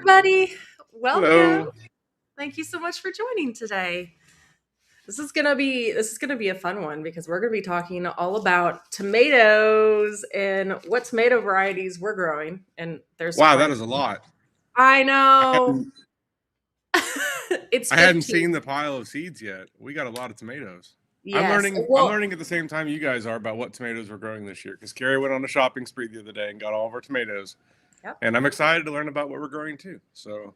everybody. Welcome. Hello. Thank you so much for joining today. This is gonna be a fun one because we're gonna be talking all about tomatoes and what tomato varieties we're growing. And there's Wow, quite that a is a few. lot. I I know. hadn't It's I hadn't 15. seen the pile of seeds yet. We got a lot of tomatoes. I'm Yes. learning I'm Well, learning at the same time you guys are about what tomatoes we're growing this year because Carrie went on a shopping spree the other day and got all of our tomatoes. yep. And I'm excited to learn about what we're growing too. So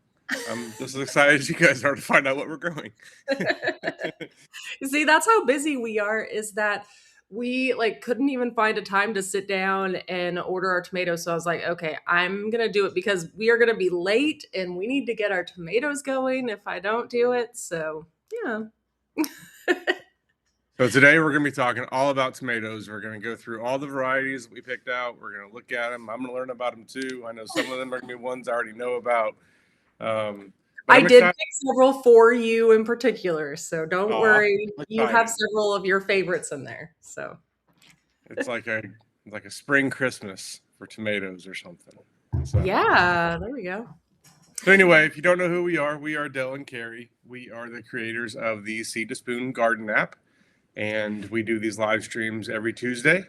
I'm just as excited as you guys are to find out what we're growing. You see, that's how busy we are, is that we like couldn't even find a time to sit down and order our tomatoes. So I was like, okay, I'm gonna do it because we are gonna be late and we need to get our tomatoes going if I don't do it. So yeah. So today we're going to be talking all about tomatoes. We're going to go through all the varieties that we picked out. We're going to look at them. I'm going to learn about them too. I know some of them are going to be ones I already know about. But I I'm did excited. pick several for you in particular, so don't Aw, worry. I'm You have excited. several of your favorites in there. So It's like a spring Christmas for tomatoes or something. So yeah, there we go. so anyway, if you don't know who we are Dell and Carrie. We are the creators of the Seed to Spoon Garden app, and we do these live streams every Tuesday.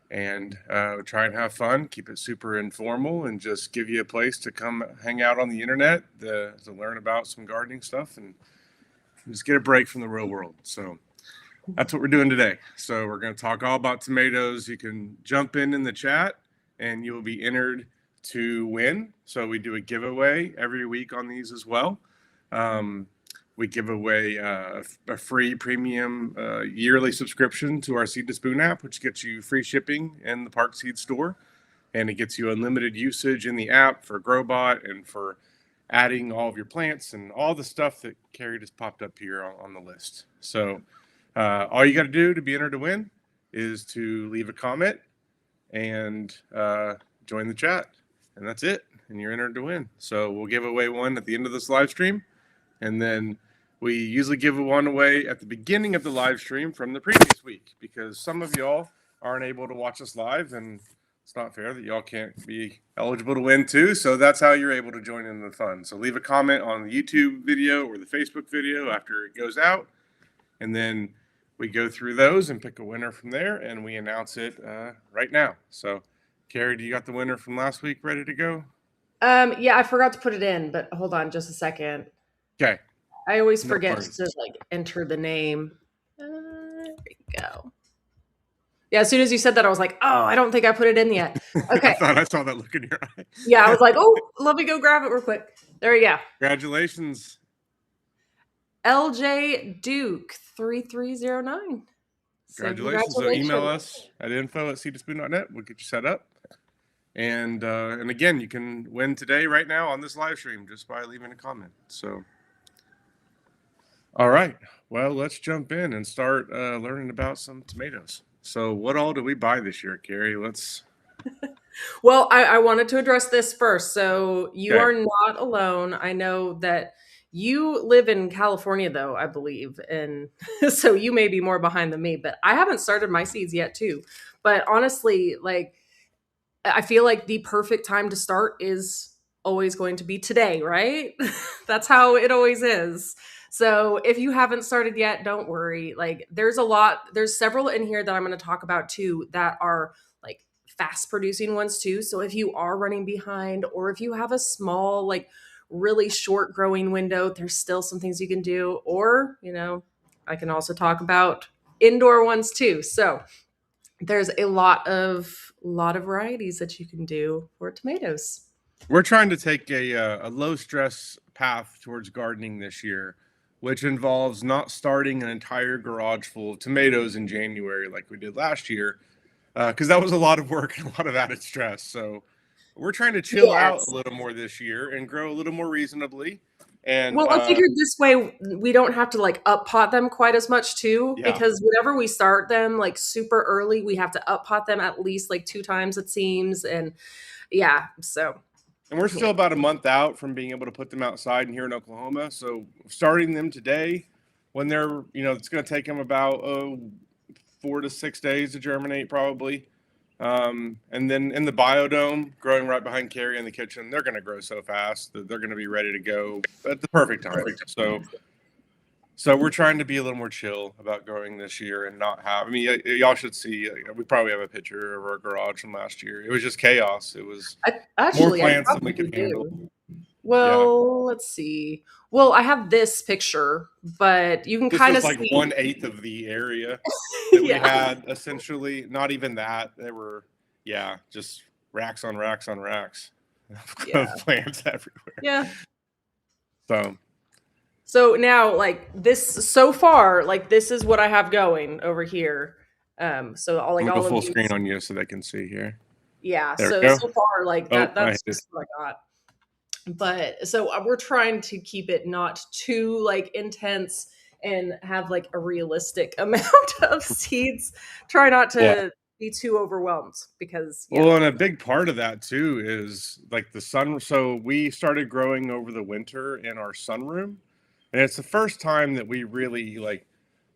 And try and have fun, keep it super informal, and just give you a place to come hang out on the internet to learn about some gardening stuff and just get a break from the real world. So that's what we're doing today. So we're going to talk all about tomatoes. You can jump in the chat, and you'll be entered to win. So we do a giveaway every week on these as well. Um, we give away a free premium yearly subscription to our Seed to Spoon app, which gets you free shipping in the Park Seed store, and it gets you unlimited usage in the app for GrowBot and for adding all of your plants and all the stuff that Carrie just popped up here on the list. So all you got to do to be entered to win is to leave a comment and join the chat, and that's it. And you're entered to win. So we'll give away one at the end of this live stream, and then we usually give one away at the beginning of the live stream from the previous week because some of y'all aren't able to watch us live, and it's not fair that y'all can't be eligible to win too. So that's how you're able to join in the fun. So leave a comment on the YouTube video or the Facebook video after it goes out, and then we go through those and pick a winner from there, and we announce it right now. So, Carrie, do you got the winner from last week ready to go? Yeah, I forgot to put it in, but hold on just a second. Okay, I always no forget worries. to like enter the name. There we go. Yeah, as soon as you said that, I was like, oh, I don't think I put it in yet. I Okay. thought I saw that look in your Yeah, I eye. was like, oh, let me go grab it real quick. There we go. Congratulations. LJ Duke 3309. So Congratulations. So email congratulations. us at info@seedspoon.net. We'll get you set up. And again, you can win today right now on this live stream just by leaving a comment. So all right. Well, let's jump in and start learning about some tomatoes. So what all did we buy this year, Carrie? Let's Well, I wanted to address this first. So you Okay. are not alone. I know that you live in California, though, I believe. And so you may be more behind than me, but I haven't started my seeds yet, too. But honestly, like, I feel like the perfect time to start is always going to be today, right? That's how it always is. So if you haven't started yet, don't worry. Like there's several in here that I'm going to talk about too that are like fast producing ones too. So if you are running behind or if you have a small like really short growing window, there's still some things you can do, or, I can also talk about indoor ones too. So there's a lot of varieties that you can do for tomatoes. We're trying to take a low stress path towards gardening this year, which involves not starting an entire garage full of tomatoes in January like we did last year, because that was a lot of work and a lot of added stress. So we're trying to chill out a Yes. little more this year and grow a little more reasonably. And Well, I figured this way we don't have to like up pot them quite as much too, yeah, because whenever we start them like super early, we have to up pot them at least like two times it seems. And yeah, so and we're yeah. still about a month out from being able to put them outside here in Oklahoma. So starting them today, when it's going to take them about 4 to 6 days to germinate, probably. And then in the biodome, growing right behind Carrie in the kitchen, they're going to grow so fast that they're going to be ready to go at the perfect time. So we're trying to be a little more chill about growing this year and not have. I mean, y'all should see. We probably have a picture of our garage from last year. It was just chaos. It was more I plants than we could probably handle. do. Yeah, Well, let's see. Well, I have this picture, but you can this kind was of like see. 1/8 of the area that we Yeah, had. Essentially, not even that. There were, yeah, just racks on racks on racks of yeah, plants everywhere. yeah. So So now, like this, so far, like this is what I have going over here. So all I'm like gonna go all of full screen these, on you so they can see here. yeah. There So we go. so far, like Oh, that, I that's hit it. just what I got. But so we're trying to keep it not too like intense and have like a realistic amount of seeds. Try not Yeah. to be too overwhelmed because yeah, Well, and a big part of that too is like the sun. So we started growing over the winter in our sunroom, and it's the first time that we really like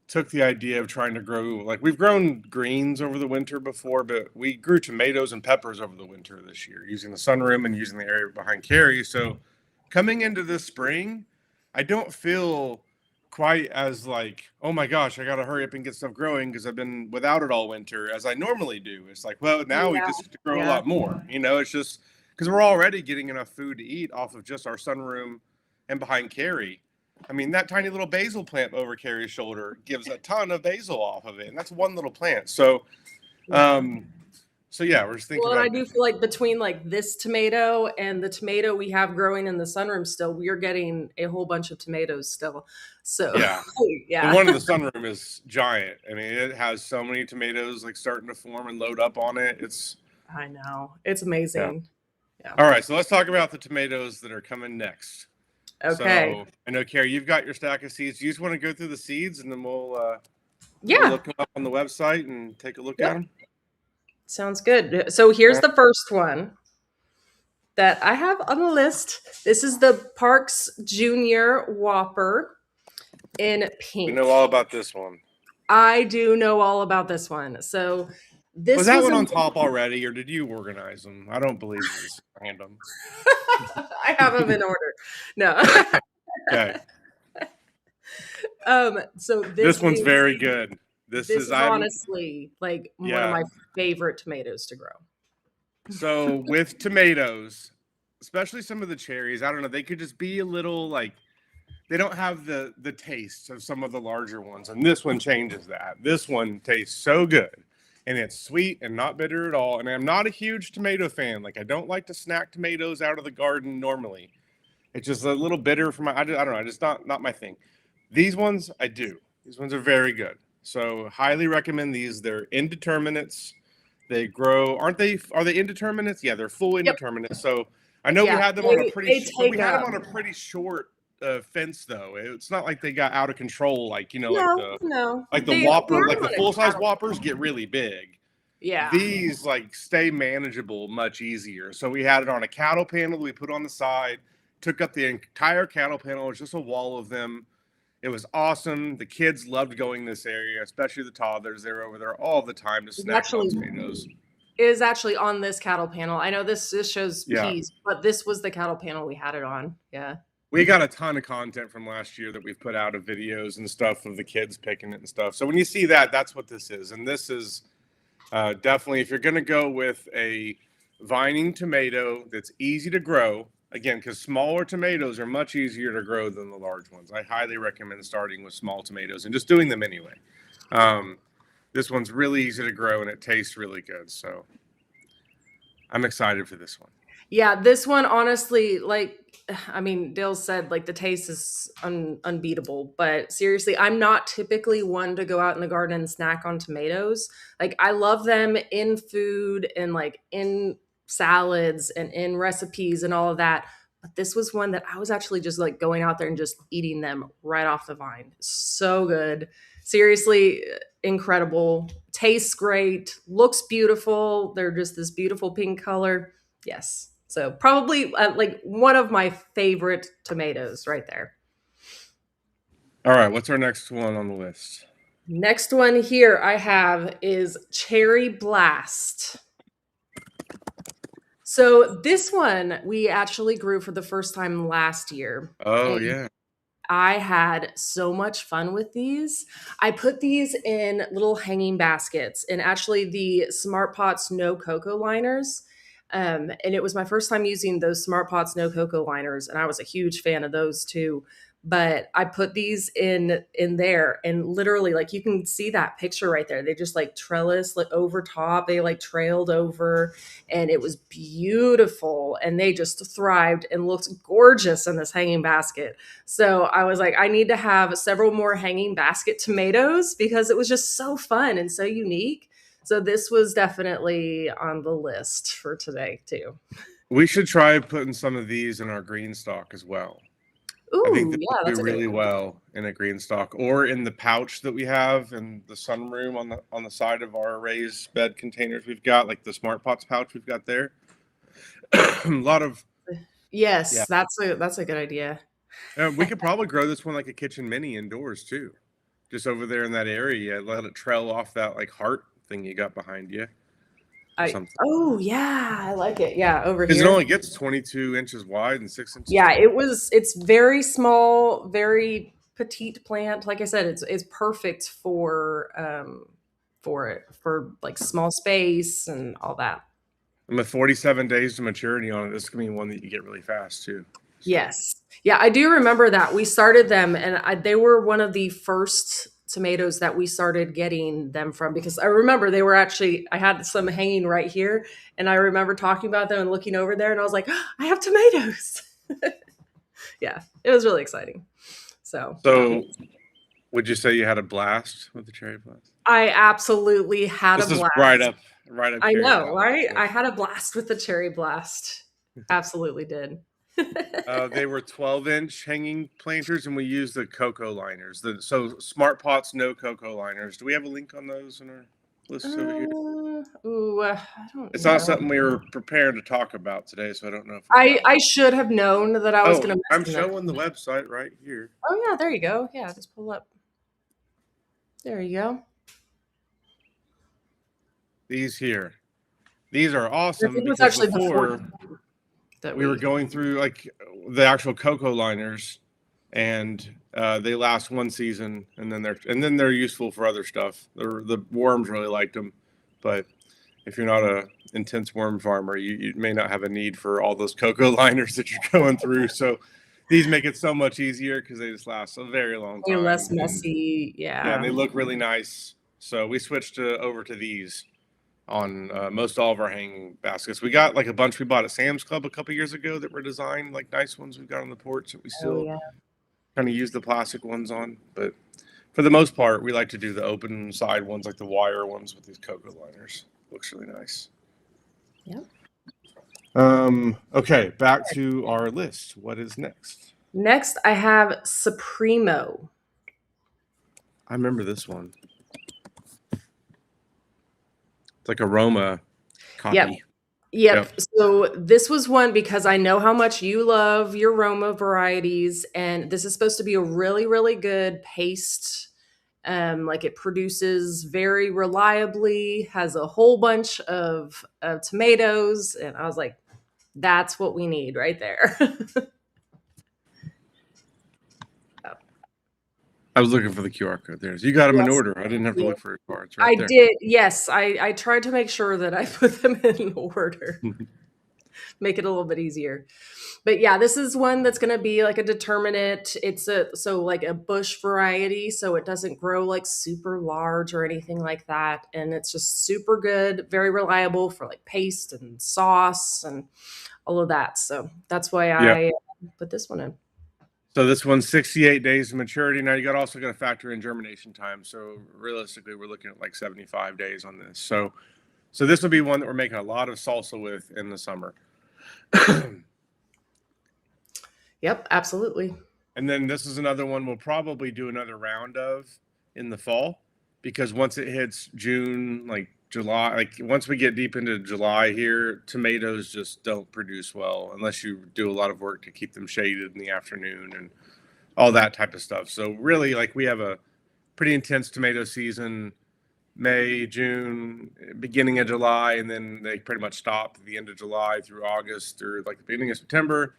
took the idea of trying to grow. Like we've grown greens over the winter before, but we grew tomatoes and peppers over the winter this year using the sunroom and using the area behind Carrie. So coming into this spring, I don't feel quite as like, oh my gosh, I got to hurry up and get stuff growing because I've been without it all winter as I normally do. It's like, well, now we yeah, just get to grow a yeah. lot more. It's just because we're already getting enough food to eat off of just our sunroom and behind Carrie. I mean, that tiny little basil plant over Carrie's shoulder gives a ton of basil off of it, and that's one little plant. Yeah. Um, so yeah, we're just thinking Well, and I about do different. feel like between like this tomato and the tomato we have growing in the sunroom still, we are getting a whole bunch of tomatoes still. So, Yeah, the yeah, one in the sunroom is giant. I mean, it has so many tomatoes like starting to form and load up on it. It's I know. It's yeah. amazing. Yeah. All right, so let's talk about the tomatoes that are coming next. Okay. So I know, Carrie, you've got your stack of seeds. You just want to go through the seeds, and then we'll Yeah. look them up on the website and take a look at Yep. them. Sounds good. So here's the first one that I have on the list. This is the Parks Junior Whopper in We pink. know all about this one. I do know all about this one. So Was this that was one a on top already, or did you organize them? I don't believe it was random. I have them in order. No. Okay, So this one's very good. This this is is I'm honestly like one of yeah. my favorite tomatoes to grow. So with tomatoes, especially some of the cherries, I don't know, they could just be a little like they don't have the taste of some of the larger ones, and this one changes that. This one tastes so good, and it's sweet and not bitter at all. And I'm not a huge tomato fan. Like I don't like to snack tomatoes out of the garden normally. It's just a little bitter for my. I don't know. It's not my thing. These ones I do. These ones are very good. So highly recommend these. They're indeterminates. They grow. Aren't they? Are they indeterminates? Yeah, they're full Yep. indeterminates. So I know we Yeah. had them on a They but take we had them up. on a pretty short fence though. It's not like they got out of control. Like No, no. like the They Whopper, have like them the on a full size cattle. Whoppers get really big. Yeah. These like stay manageable much easier. So we had it on a cattle panel we put on the side, took up the entire cattle panel. It was just a wall of them. It was awesome. The kids loved going this area, especially the toddlers. They were over there all the time to It's snack on actually tomatoes. is actually on this cattle panel. I know this shows Yeah. peas, but this was the cattle panel we had it on. Yeah. We got a ton of content from last year that we've put out of videos and stuff of the kids picking it and stuff. So when you see that, that's what this is. And this is definitely, if you're going to go with a vining tomato that's easy to grow, again, because smaller tomatoes are much easier to grow than the large ones. I highly recommend starting with small tomatoes and just doing them anyway. This one's really easy to grow and it tastes really good. So I'm excited for this one. Yeah, this one honestly, like, I mean, Dale said like the taste is unbeatable, but seriously, I'm not typically one to go out in the garden and snack on tomatoes. Like, I love them in food and like in salads and in recipes and all of that. But this was one that I was actually just like going out there and just eating them right off the vine. So good. Seriously, incredible. Tastes great. Looks beautiful. They're just this beautiful pink color. Yes. So probably like one of my favorite tomatoes right there. All right, what's our next one on the list? Next one here I have is Cherry Blast. So this one we actually grew for the first time last year. Oh And yeah. I had so much fun with these. I put these in little hanging baskets and actually the Smart Pots no cocoa liners. And it was my first time using those Smart Pots no cocoa liners, and I was a huge fan of those too. But I put these in there, and literally, like you can see that picture right there. They just like trellis like over top. They like trailed over, and it was beautiful. And they just thrived and looked gorgeous in this hanging basket. So I was like, I need to have several more hanging basket tomatoes because it was just so fun and so unique. So this was definitely on the list for today too. We should try putting some of these in our green stock as well. I think Ooh, this yeah, would do that's a good really idea. well in a green stock or in the pouch that we have in the sunroom on the side of our raised bed containers we've got, like the Smart Pots pouch we've got there. A lot of yeah. Yes, that's a good idea. We could probably grow this one like a kitchen mini indoors too, just over there in that area. Let it trail off that like heart thing you got behind you or I something. Oh yeah, I like it. Yeah, over Because it here. only gets 22 inches wide and 6 inches Yeah, tall. it's very small, very petite plant. Like I said, it's perfect for it for like small space and all that. And with 47 days to maturity on it, this is gonna be one that you get really fast too. So Yes. Yeah, I do remember that. We started them and they were one of the first tomatoes that we started getting them from because I remember they were actually, I had some hanging right here and I remember talking about them and looking over there and I was like, oh, I have tomatoes. Yeah, it was really exciting. So, so would you say you had a blast with the cherry blast? I absolutely had a This is blast. right up I Carrie's know, alley. right? So. I had a blast with the cherry blast. Absolutely did. They were 12-inch hanging planters, and we used the cocoa liners. So Smart Pots, no cocoa liners. Do we have a link on those in our lists over here? I don't It's not know. something we were prepared to talk about today, so I don't know if we've got I one. should have known that I was Oh, gonna I'm mention it. showing the website right here. Oh yeah, there you go. Yeah, just pull up. There you go. These here. These are I awesome think it was because actually before before that we were we. going through like the actual cocoa liners, and they last one season, and then they're useful for other stuff. The worms really liked them, but if you're not a intense worm farmer, you may not have a need for all those cocoa liners that you're going through. So these make it so much easier because they just last a very long Way less time, and messy. yeah, and Yeah. they look really nice. So we switched over to these on most all of our hanging baskets. We got like a bunch we bought at Sam's Club a couple years ago that were designed like nice ones we've got on the porch that we Oh still yeah. kind of use the plastic ones on. But for the most part, we like to do the open side ones, like the wire ones with these cocoa liners. Looks really nice. Yep. Okay, back to our list. What is next? Next, I have Supremo. I remember this one. It's like a Roma Yep. copy. Yep. Yep. So this was one because I know how much you love your Roma varieties, and this is supposed to be a really, really good paste. Like it produces very reliably, has a whole bunch of tomatoes, and I was like, that's what we need right there. I was looking for the QR code there. So you got them in Yes, order. I didn't have to yeah. look for a car. It's right I there. did. Yes, I tried to make sure that I put them in order, make it a little bit easier. But yeah, this is one that's going to be like a determinate. It's a so like a bush variety, so it doesn't grow like super large or anything like that, and it's just super good, very reliable for like paste and sauce and all of that. So that's why Yep. I put this one in. So this one's 68 days of maturity. Now you got also got to factor in germination time. So realistically, we're looking at like 75 days on this. So this will be one that we're making a lot of salsa with in the summer. Yep, absolutely. And then this is another one we'll probably do another round of in the fall because once it hits June, like July, like once we get deep into July here, tomatoes just don't produce well unless you do a lot of work to keep them shaded in the afternoon and all that type of stuff. So really, like we have a pretty intense tomato season May, June, beginning of July, and then they pretty much stop at the end of July through August or like the beginning of September.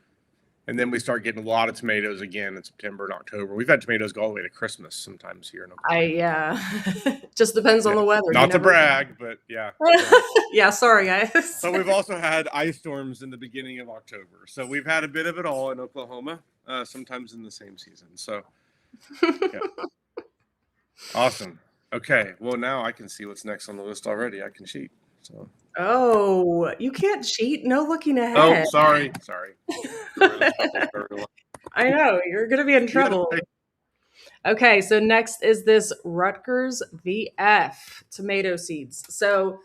And then we start getting a lot of tomatoes again in September and October. We've had tomatoes go all the way to Christmas sometimes here in Oklahoma. Yeah, just depends on Yeah. the weather. You Not to never brag, but yeah. So, Yeah, sorry, guys. but we've also had ice storms in the beginning of October. So we've had a bit of it all in Oklahoma, sometimes in the same season. So, yeah. Awesome. Okay. Well, now I can see what's next on the list already. I can cheat. So. Oh, you can't cheat. No looking Oh, ahead. sorry. Sorry. I know, you're gonna be in trouble. Okay, so next is this Rutgers VF tomato seeds. So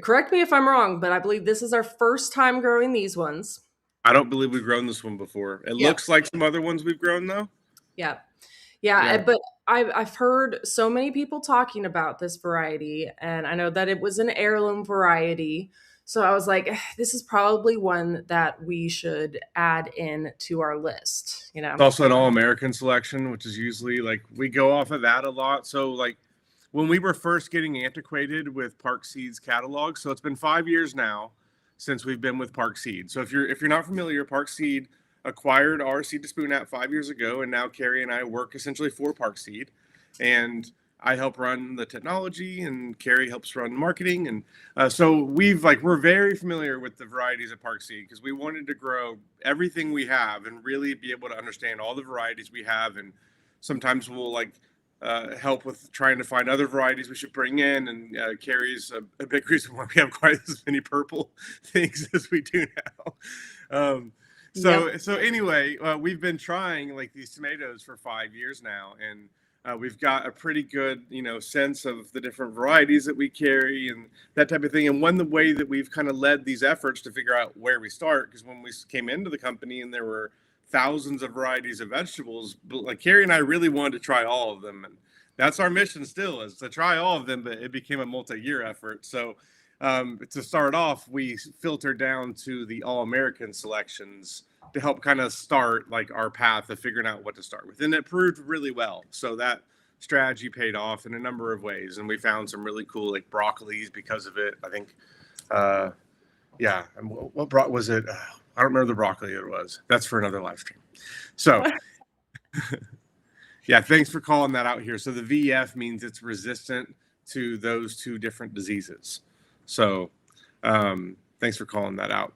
correct me if I'm wrong, but I believe this is our first time growing these ones. I don't believe we've grown this one before. It Yep. looks like some other ones we've grown though. Yeah. Yeah, Yeah. but I've heard so many people talking about this variety, and I know that it was an heirloom variety. So I was like, this is probably one that we should add in to our list, you It's know? also an all-American selection, which is usually like we go off of that a lot. So like when we were first getting antiquated with Park Seeds catalog, so it's been 5 years now since we've been with Park Seed. So if you're not familiar, Park Seed acquired our Seed to Spoon app 5 years ago, and now Carrie and I work essentially for Park Seed, and I help run the technology, and Carrie helps run marketing, and so we're very familiar with the varieties of Park Seed because we wanted to grow everything we have and really be able to understand all the varieties we have, and sometimes we'll help with trying to find other varieties we should bring in. And Carrie's a big reason why we have quite as many purple things as we do now. Yep. So anyway, we've been trying like these tomatoes for 5 years now, and we've got a pretty good, sense of the different varieties that we carry and that type of thing. And one the way that we've kind of led these efforts to figure out where we start, because when we came into the company and there were thousands of varieties of vegetables, but like Carrie and I really wanted to try all of them, and that's our mission still, is to try all of them. But it became a multi-year effort. So to start off, we filtered down to the all-American selections to help kind of start like our path of figuring out what to start with, and it proved really well. So that strategy paid off in a number of ways, and we found some really cool like broccolis because of it. I think, yeah. And what was it? I don't remember the broccoli it was. That's for another live stream. So yeah, thanks for calling that out here. So the VF means it's resistant to those two different diseases. So thanks for calling that out.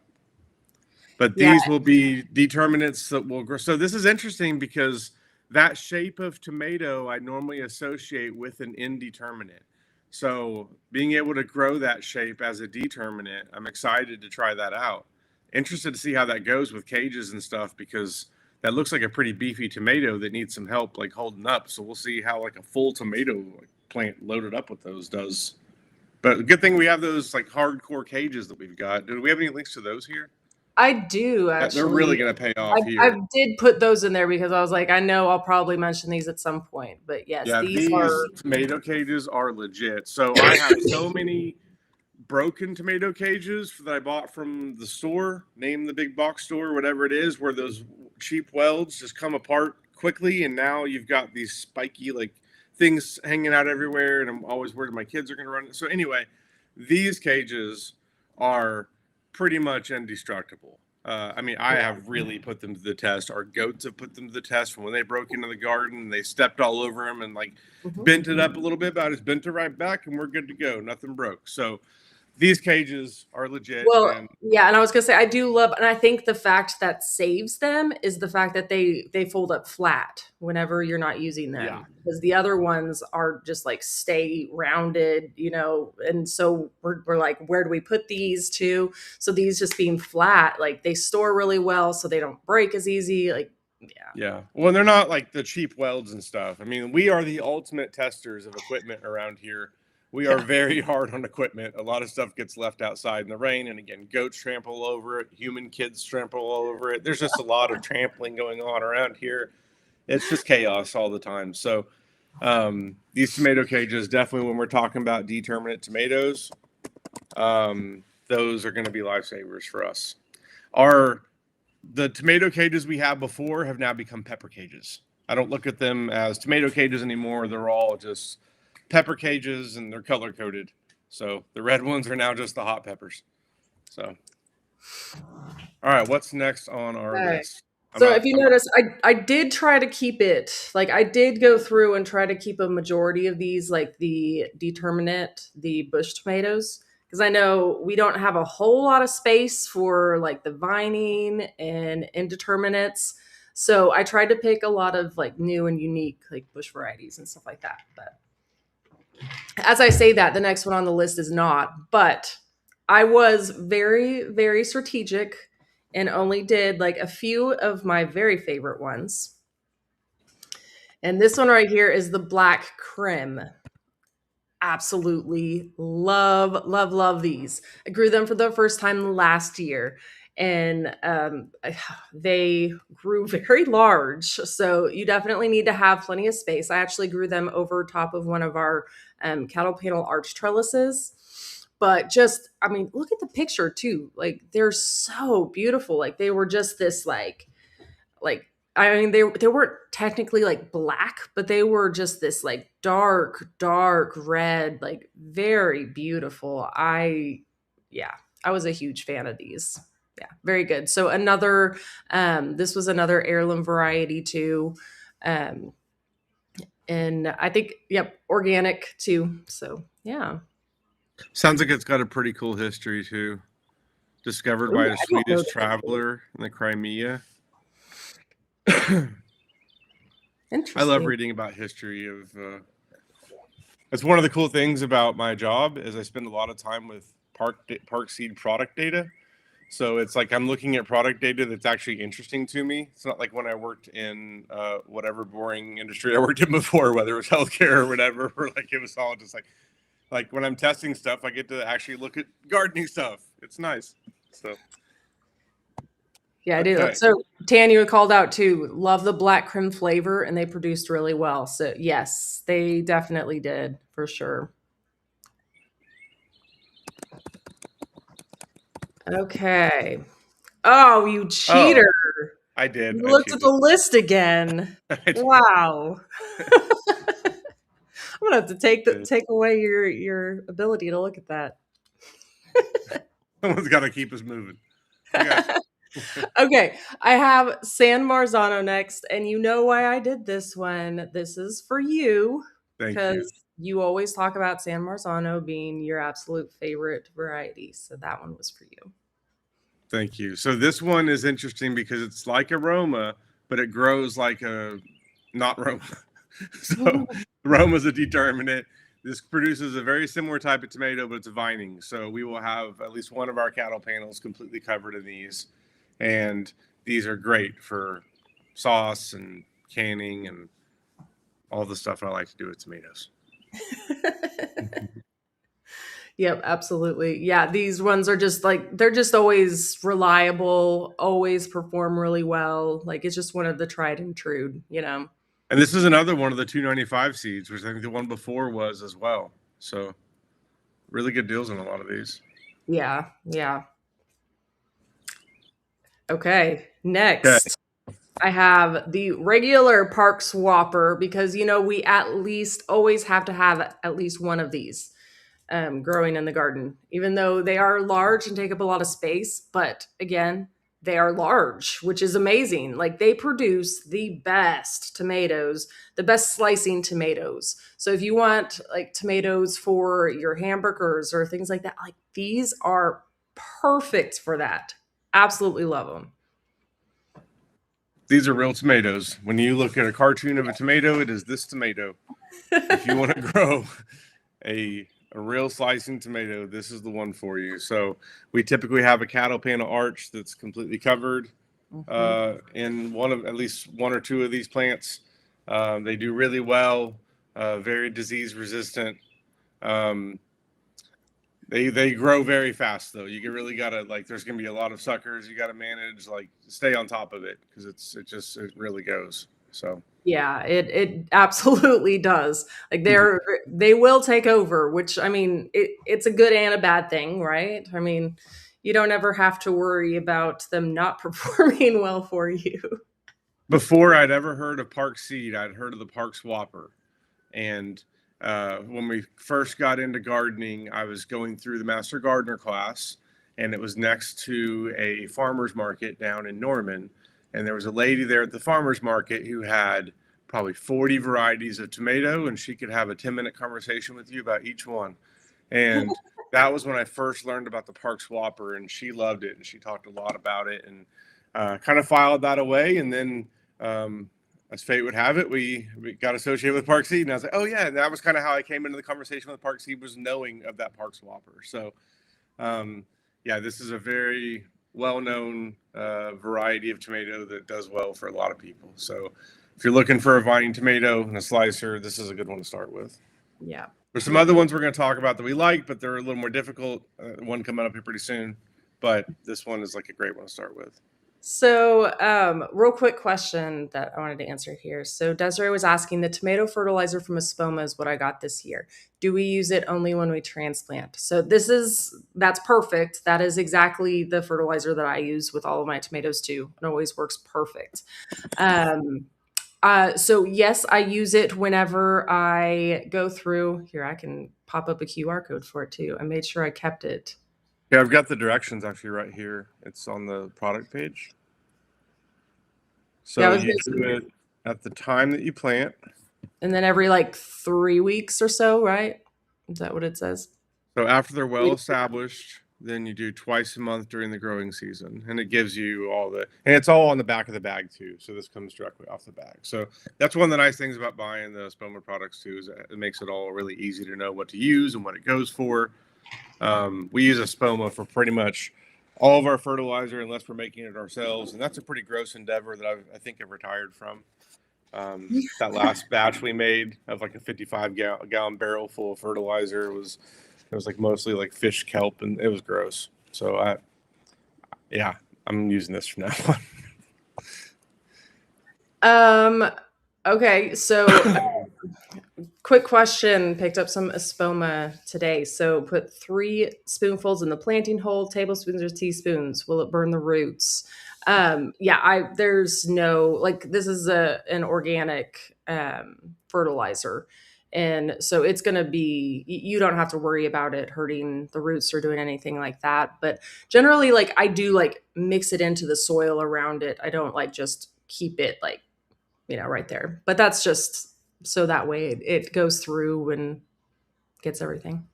But Yeah. these will be determinants that will grow. So this is interesting because that shape of tomato I normally associate with an indeterminate. So being able to grow that shape as a determinate, I'm excited to try that out. Interested to see how that goes with cages and stuff, because that looks like a pretty beefy tomato that needs some help like holding up. So we'll see how like a full tomato plant loaded up with those does. But good thing we have those like hardcore cages that we've got. Do we have any links to those here? I do They're really actually. going to pay I off I here. did put those in there because I was like, I know I'll probably mention these at some point. But yes, Yeah, these these are tomato cages are legit. So I have so many broken tomato cages that I bought from the store, name the big box store, whatever it is, where those cheap welds just come apart quickly, and now you've got these spiky like things hanging out everywhere, and I'm always worried my kids are going to run it. So anyway, these cages are pretty much indestructible. I mean, I yeah. have really put them to the test. Our goats have put them to the test from when they broke into the garden. They stepped all over them and like Mhm. bent it up a little bit, but I just bent it right back, and we're good to go. Nothing broke. So these cages are legit, Well, and yeah, and I was gonna say I do love, and I think the fact that saves them is the fact that they fold up flat whenever you're not using yeah, them, because the other ones are just like stay rounded, and so we're like, where do we put these to? So these just being flat, like they store really well, so they don't break as easy. Like, yeah, yeah. Well, they're not like the cheap welds and stuff. I mean, we are the ultimate testers of equipment around here. We are yeah, very hard on equipment. A lot of stuff gets left outside in the rain, and again, goats trample over it, human kids trample all over it. There's just a lot of trampling going on around here. It's just chaos all the time. So these tomato cages, definitely when we're talking about determinate tomatoes, those are going to be lifesavers for us. Our The tomato cages we had before have now become pepper cages. I don't look at them as tomato cages anymore. They're all just pepper cages and they're color coded. So the red ones are now just the hot peppers. So, all right, what's next on our Okay. list? I'm So not. if you I'm notice, I did try to keep it like I did go through and try to keep a majority of these, like the determinate, the bush tomatoes, because I know we don't have a whole lot of space for like the vining and indeterminates. So I tried to pick a lot of like new and unique like bush varieties and stuff like that. But as I say that, the next one on the list is not. But I was very, very strategic and only did like a few of my very favorite ones. And this one right here is the Black Crim. Absolutely love, love, love these. I grew them for the first time last year, and they grew very large. So you definitely need to have plenty of space. I actually grew them over top of one of our cattle panel arch trellises. But just, I mean, look at the picture too. Like they're so beautiful. Like they were just this like I mean they weren't technically like black, but they were just this like dark red, like very beautiful. Yeah, I was a huge fan of these. Yeah, very good. So another this was another heirloom variety too. Um and I think yep, organic too. So, yeah. Sounds like it's got a pretty cool history too. Discovered Ooh, by a I don't know Swedish the history. traveler in the Crimea. I love Interesting. reading about history of. It's one of the cool things about my job is I spend a lot of time with park seed product data. So it's like I'm looking at product data that's actually interesting to me. It's not like when I worked in whatever boring industry I worked in before, whether it was healthcare or whatever, or like it was all just like when I'm testing stuff, I get to actually look at gardening stuff. It's nice. So Yeah, I do. okay, So Tanya called out too. Love the black crim flavor, and they produced really well. So yes, they definitely did for sure. Okay. Oh, you oh, cheater! I did. You I looked at the cheated. list again. I Wow. I'm gonna have to did. take away your ability to look at that. Someone's got to keep us moving. I got you. Okay, I have San Marzano next, and you know why I did this one. This is for you Thank you. because you always talk about San Marzano being your absolute favorite variety. So that one was for you. Thank you. So this one is interesting because it's like aroma, but it grows like a not Roma. So Roma's a determinate. This produces a very similar type of tomato, but it's a vining. So we will have at least one of our cattle panels completely covered in these, and these are great for sauce and canning and all the stuff I like to do with tomatoes. Yep, absolutely. Yeah, these ones are just like they're just always reliable, always perform really well. Like it's just one of the tried and true, you know. And this is another one of the 295 seeds, which I think the one before was as well. So really good deals on a lot of these. Yeah, yeah. Okay, Okay. next I have the regular park swapper because you know we at least always have to have at least one of these growing in the garden, even though they are large and take up a lot of space. But again, they are large, which is amazing. Like they produce the best tomatoes, the best slicing tomatoes. So if you want like tomatoes for your hamburgers or things like that, like these are perfect for that. Absolutely love them. These are real tomatoes. When you look at a cartoon of a tomato, it is this tomato. If you want to grow a real slicing tomato, this is the one for you. So we typically have a cattle panel arch that's completely covered Mhm. in one of at least one or two of these plants. They do really well, very disease resistant. Um, they grow very fast though. You really gotta like. There's gonna be a lot of suckers. You gotta manage like stay on top of it because it really goes. So Yeah, it absolutely does. Like they will take over, which I mean, it's a good and a bad thing, right? I mean, you don't ever have to worry about them not performing well for you. before I'd ever heard of Park Seed, I'd heard of the Park Swapper, and when we first got into gardening, I was going through the Master Gardener class, and it was next to a farmer's market down in Norman. And there was a lady there at the farmer's market who had probably 40 varieties of tomato, and she could have a 10-minute conversation with you about each one. And that was when I first learned about the Park Swapper, and she loved it, and she talked a lot about it, and kind of filed that away. And then, as fate would have it, we got associated with Park Seed, and I was like, oh yeah, and that was kind of how I came into the conversation with Park Seed, was knowing of that Park Swapper. So, yeah, this is a very well-known variety of tomato that does well for a lot of people. So, if you're looking for a vining tomato and a slicer, this is a good one to start with. Yeah. There's some other ones we're going to talk about that we like, but they're a little more difficult. One coming up here pretty soon, but this one is like a great one to start with. So, real quick question that I wanted to answer here. So, Desiree was asking, the tomato fertilizer from Espoma is what I got this year. Do we use it only when we transplant? So, that's perfect. That is exactly the fertilizer that I use with all of my tomatoes too. It always works perfect. Um, so yes, I use it whenever I go through. Here, I can pop up a QR code for it too. I made sure I kept it. Yeah, I've got the directions actually right here. It's on the product page. Yeah, So you do it at the time that you plant. and then every like 3 weeks or so, right? Is that what it says? So after they're well established, then you do twice a month during the growing season, and it gives you all and it's all on the back of the bag too. So this comes directly off the bag. So that's one of the nice things about buying the Spoma products too, is it makes it all really easy to know what to use and what it goes for. We use a Spoma for pretty much all of our fertilizer, unless we're making it ourselves, and that's a pretty gross endeavor that I think I've retired from. That last batch we made of like a 55 gallon barrel full of fertilizer was like mostly like fish kelp, and it was gross. So yeah, I'm using this from now Um, okay, so quick question. Picked up some Espoma today. So put 3 spoonfuls in the planting hole, tablespoons or teaspoons. Will it burn the roots? Yeah, there's no, like, this is an organic fertilizer. And so it's going to be, you don't have to worry about it hurting the roots or doing anything like that. But generally, like, I do like mix it into the soil around it. I don't like just keep it like, right there. But that's just so that way it goes through and gets everything.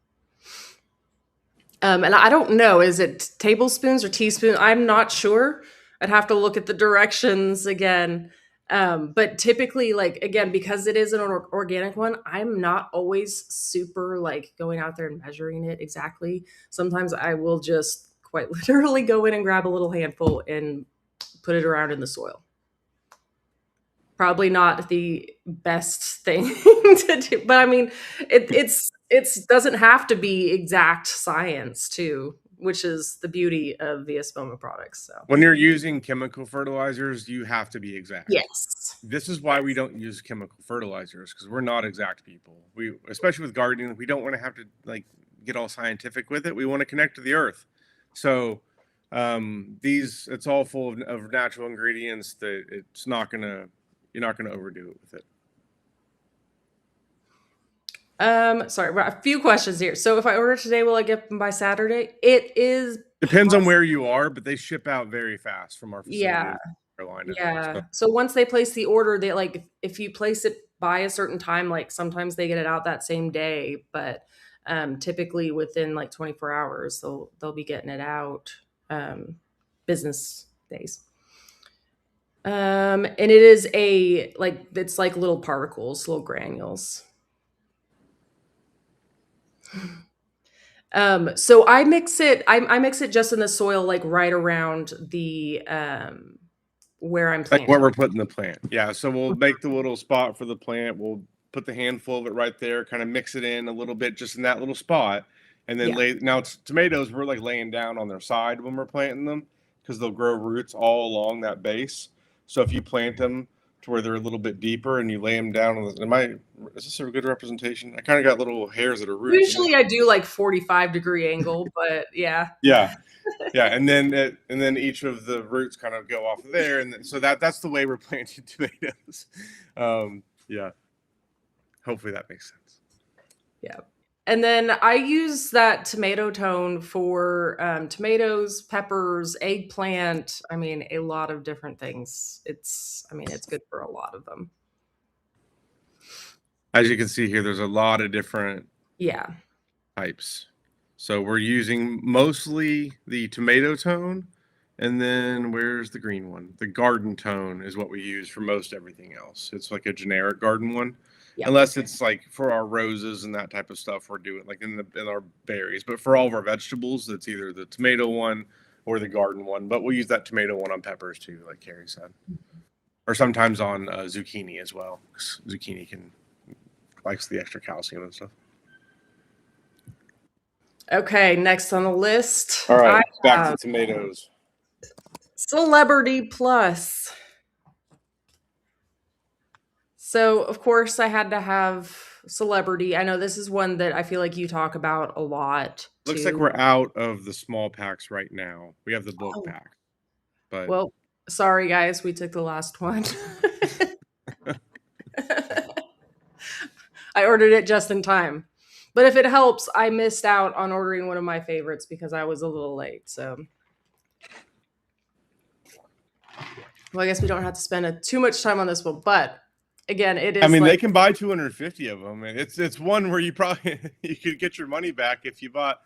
And I don't know, is it tablespoons or teaspoons? I'm not sure. I'd have to look at the directions again. But typically, like, again, because it is an organic one, I'm not always super like going out there and measuring it exactly. Sometimes I will just quite literally go in and grab a little handful and put it around in the soil. Probably not the best thing to do, but I mean, it's doesn't have to be exact science too, which is the beauty of the Espoma products. So when you're using chemical fertilizers, you have to be exact. yes, This is why we don't use chemical fertilizers, because we're not exact people. We, especially with gardening, we don't want to have to like get all scientific with it. We want to connect to the earth. So it's all full of natural ingredients that you're not gonna overdo it with it. sorry, a few questions here. So if I order today, will I get them by Saturday? It is Depends on where you are, but they ship out very fast from our facility yeah, in Carolina. yeah. So So once they place the order, they like if you place it by a certain time, like sometimes they get it out that same day, but typically within like 24 hours, they'll be getting it out business days. And it is it's like little particles, little granules. So I mix it. I mix it just in the soil, like right around the where I'm like where planting. we're putting the plant. Yeah. So we'll make the little spot for the plant. We'll put the handful of it right there, kind of mix it in a little bit just in that little spot. And then Yeah. now it's tomatoes, we're like laying down on their side when we're planting them, because they'll grow roots all along that base. So if you plant them to where they're a little bit deeper and you lay them down on is this a good representation? I kind of got little hairs that are roots. Usually I do like 45-degree angle, but yeah. Yeah. Yeah, and then each of the roots kind of go off of there, and so that's the way we're planting tomatoes. Yeah, hopefully that makes sense. Yeah. And then I use that tomato tone for tomatoes, peppers, eggplant. I mean, a lot of different things. I mean, it's good for a lot of them. As you can see here, there's a lot of different Yeah. types. So we're using mostly the tomato tone, and then where's the green one? The garden tone is what we use for most everything else. It's like a generic garden one, Yep. unless it's like for our roses and that type of stuff. We're doing like in our berries, but for all of our vegetables, it's either the tomato one or the garden one. But we'll use that tomato one on peppers too, like Carrie said, or sometimes on zucchini as well. Zucchini can likes the extra calcium and stuff. Okay. Next on the list, All I right, back to have tomatoes. Celebrity Plus. So, of course, I had to have celebrity. I know this is one that I feel like you talk about a lot Looks like too. we're out of the small packs right now. We have the bulk Oh, pack, but well, sorry guys, we took the last one. I ordered it just in time. But if it helps, I missed out on ordering one of my favorites because I was a little late. So, well, I guess we don't have to spend too much time on this one. But again, it I is mean, like, they can buy 250 of them, and it's one where you probably you could get your money back if you bought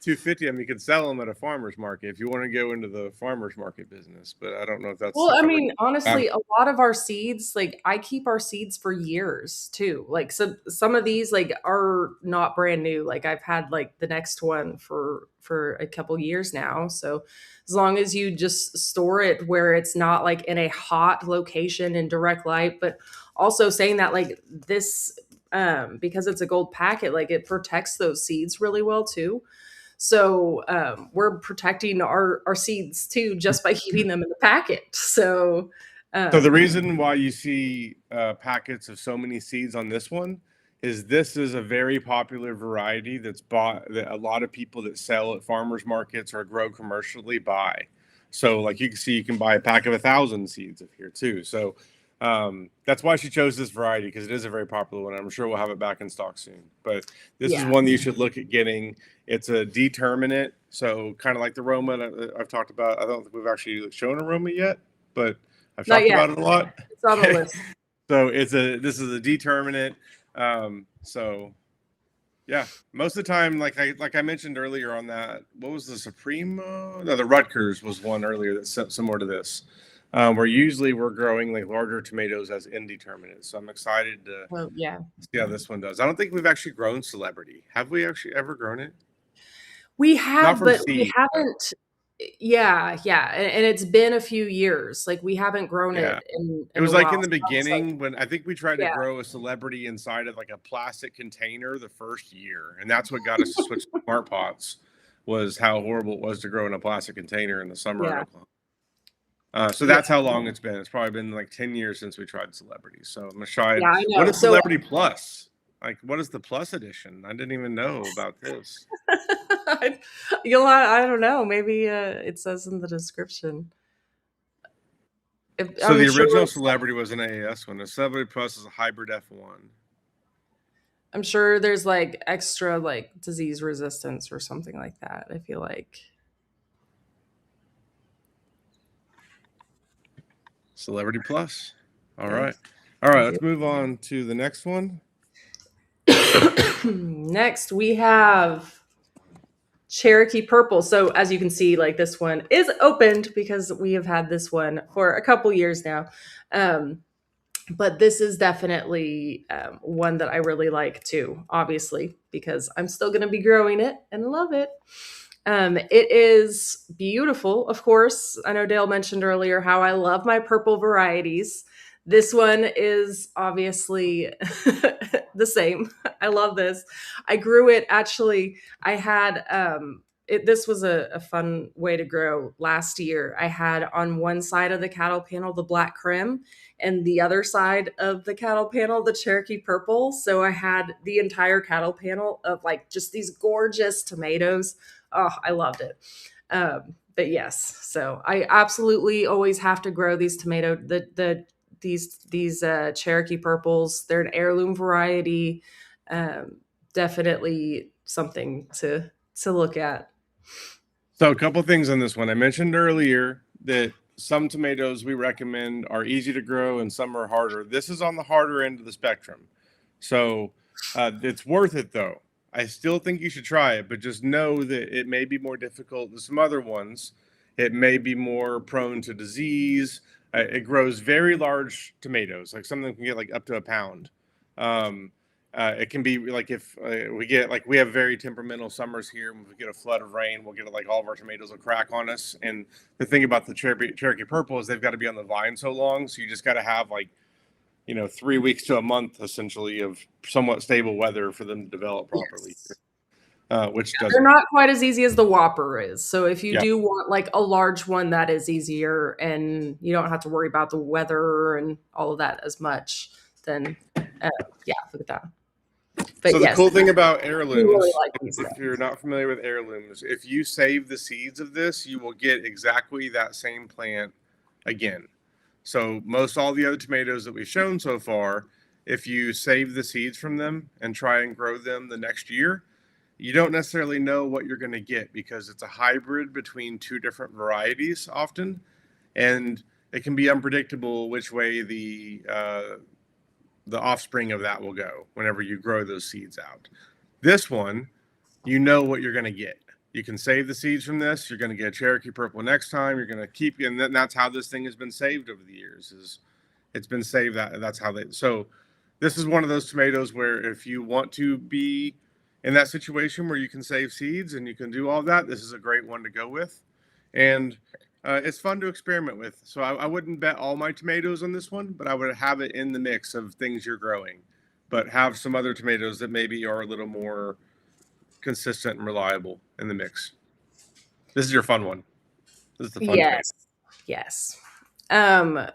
250 of them. You could sell them at a farmer's market if you want to go into the farmer's market business. But I don't know if that's well, the I cover. mean, honestly, a lot of our seeds, like I keep our seeds for years too. Like some of these like are not brand new. Like I've had like the next one for a couple years now. So as long as you just store it where it's not like in a hot location in direct light, but also saying that like this because it's a gold packet, like it protects those seeds really well too. So we're protecting our seeds too just by keeping them in the packet. So So the um, reason why you see packets of so many seeds on this is a very popular variety that's bought that a lot of people that sell at farmers markets or grow commercially buy. So like you can see, you can buy a pack of 1,000 seeds of here too. So that's why she chose this variety because it is a very popular one. I'm sure we'll have it back in stock soon. But this is yeah, one that you should look at getting. It's a determinate, so kind of like the Roma that I've talked about. I don't think we've actually shown a Roma yet, but I've not talked yet. about it a lot. It's on the Okay, list. so this is a determinate. So yeah, most of the time, like I mentioned earlier on that, what was the Supremo? No, the Rutgers was one earlier that's similar to this. Where usually we're growing like larger tomatoes as indeterminate. So I'm excited to Well, yeah, see how this one does. I don't think we've actually grown celebrity. Have we actually ever grown it? we Not have, from but we seed, but haven't. Yeah, yeah, and it's been a few years. Like we haven't grown yeah. it It in a was like while. in the So I was like, beginning when I think we tried to yeah, grow a celebrity inside of like a plastic container the first year, and that's what got us to switch to smart pots. Was how horrible it was to grow in a plastic container in the summer in yeah, Oklahoma. So yeah, that's how long it's been. It's probably been like 10 years since we tried celebrities. So I'm gonna try it. yeah. I What know. is So Celebrity Plus? Like, what is the Plus edition? I didn't even know about this. I don't know. Maybe it says in the description. If, So I'm the sure original Celebrity was an AAS one. The Celebrity Plus is a hybrid F1. I'm sure there's like extra like disease resistance or something like that. I feel like. Celebrity Plus. All right. Yes, All I right, do. let's move on to the next one. Next, we have Cherokee Purple. So, as you can see, like this one is opened because we have had this one for a couple years now. Um, but this is definitely one that I really like too, obviously, because I'm still going to be growing it and love it. It is beautiful, of course. I know Dale mentioned earlier how I love my purple varieties. This one is obviously the same. I love this. I grew it actually. I had this was a fun way to grow last year. I had on one side of the cattle panel the black crim, and the other side of the cattle panel the Cherokee purple. So I had the entire cattle panel of like just these gorgeous tomatoes. Oh, I loved it. But yes, so I absolutely always have to grow these these Cherokee purples. They're an heirloom variety. Um, definitely something to look at. So a couple things on this one. I mentioned earlier that some tomatoes we recommend are easy to grow and some are harder. This is on the harder end of the spectrum. So it's worth it though. I still think you should try it, but just know that it may be more difficult than some other ones. It may be more prone to disease. It grows very large tomatoes, like some of them can get like up to a pound. Um, it can be like if we get like we have very temperamental summers here. When we get a flood of rain, we'll get like all of our tomatoes will crack on us. And the thing about the Cherokee Purple is they've got to be on the vine so long, so you just got to have like 3 weeks to a month essentially of somewhat stable weather for them to develop properly, Yes. which They're doesn't. not quite as easy as the Whopper is. So if you Yeah, do want like a large one, that is easier and you don't have to worry about the weather and all of that as much, then yeah, look at that. But so the yes, cool thing about we really heirlooms, like these if though. you're not familiar with heirlooms, if you save the seeds of this, you will get exactly that same plant again. So most all the other tomatoes that we've shown so far, if you save the seeds from them and try and grow them the next year, you don't necessarily know what you're going to get because it's a hybrid between two different varieties often, and it can be unpredictable which way the offspring of that will go whenever you grow those seeds out. This one, you know what you're going to get. You can save the seeds from this. You're going to get a Cherokee Purple next time. You're going to keep, and that's how this thing has been saved over the years. Is it's been saved that's how they. So this is one of those tomatoes where if you want to be in that situation where you can save seeds and you can do all that, this is a great one to go with, and it's fun to experiment with. So I wouldn't bet all my tomatoes on this one, but I would have it in the mix of things you're growing, but have some other tomatoes that maybe are a little more consistent and reliable in the mix. This is your fun one. This is the fun tomato. Yes. Yes. Um,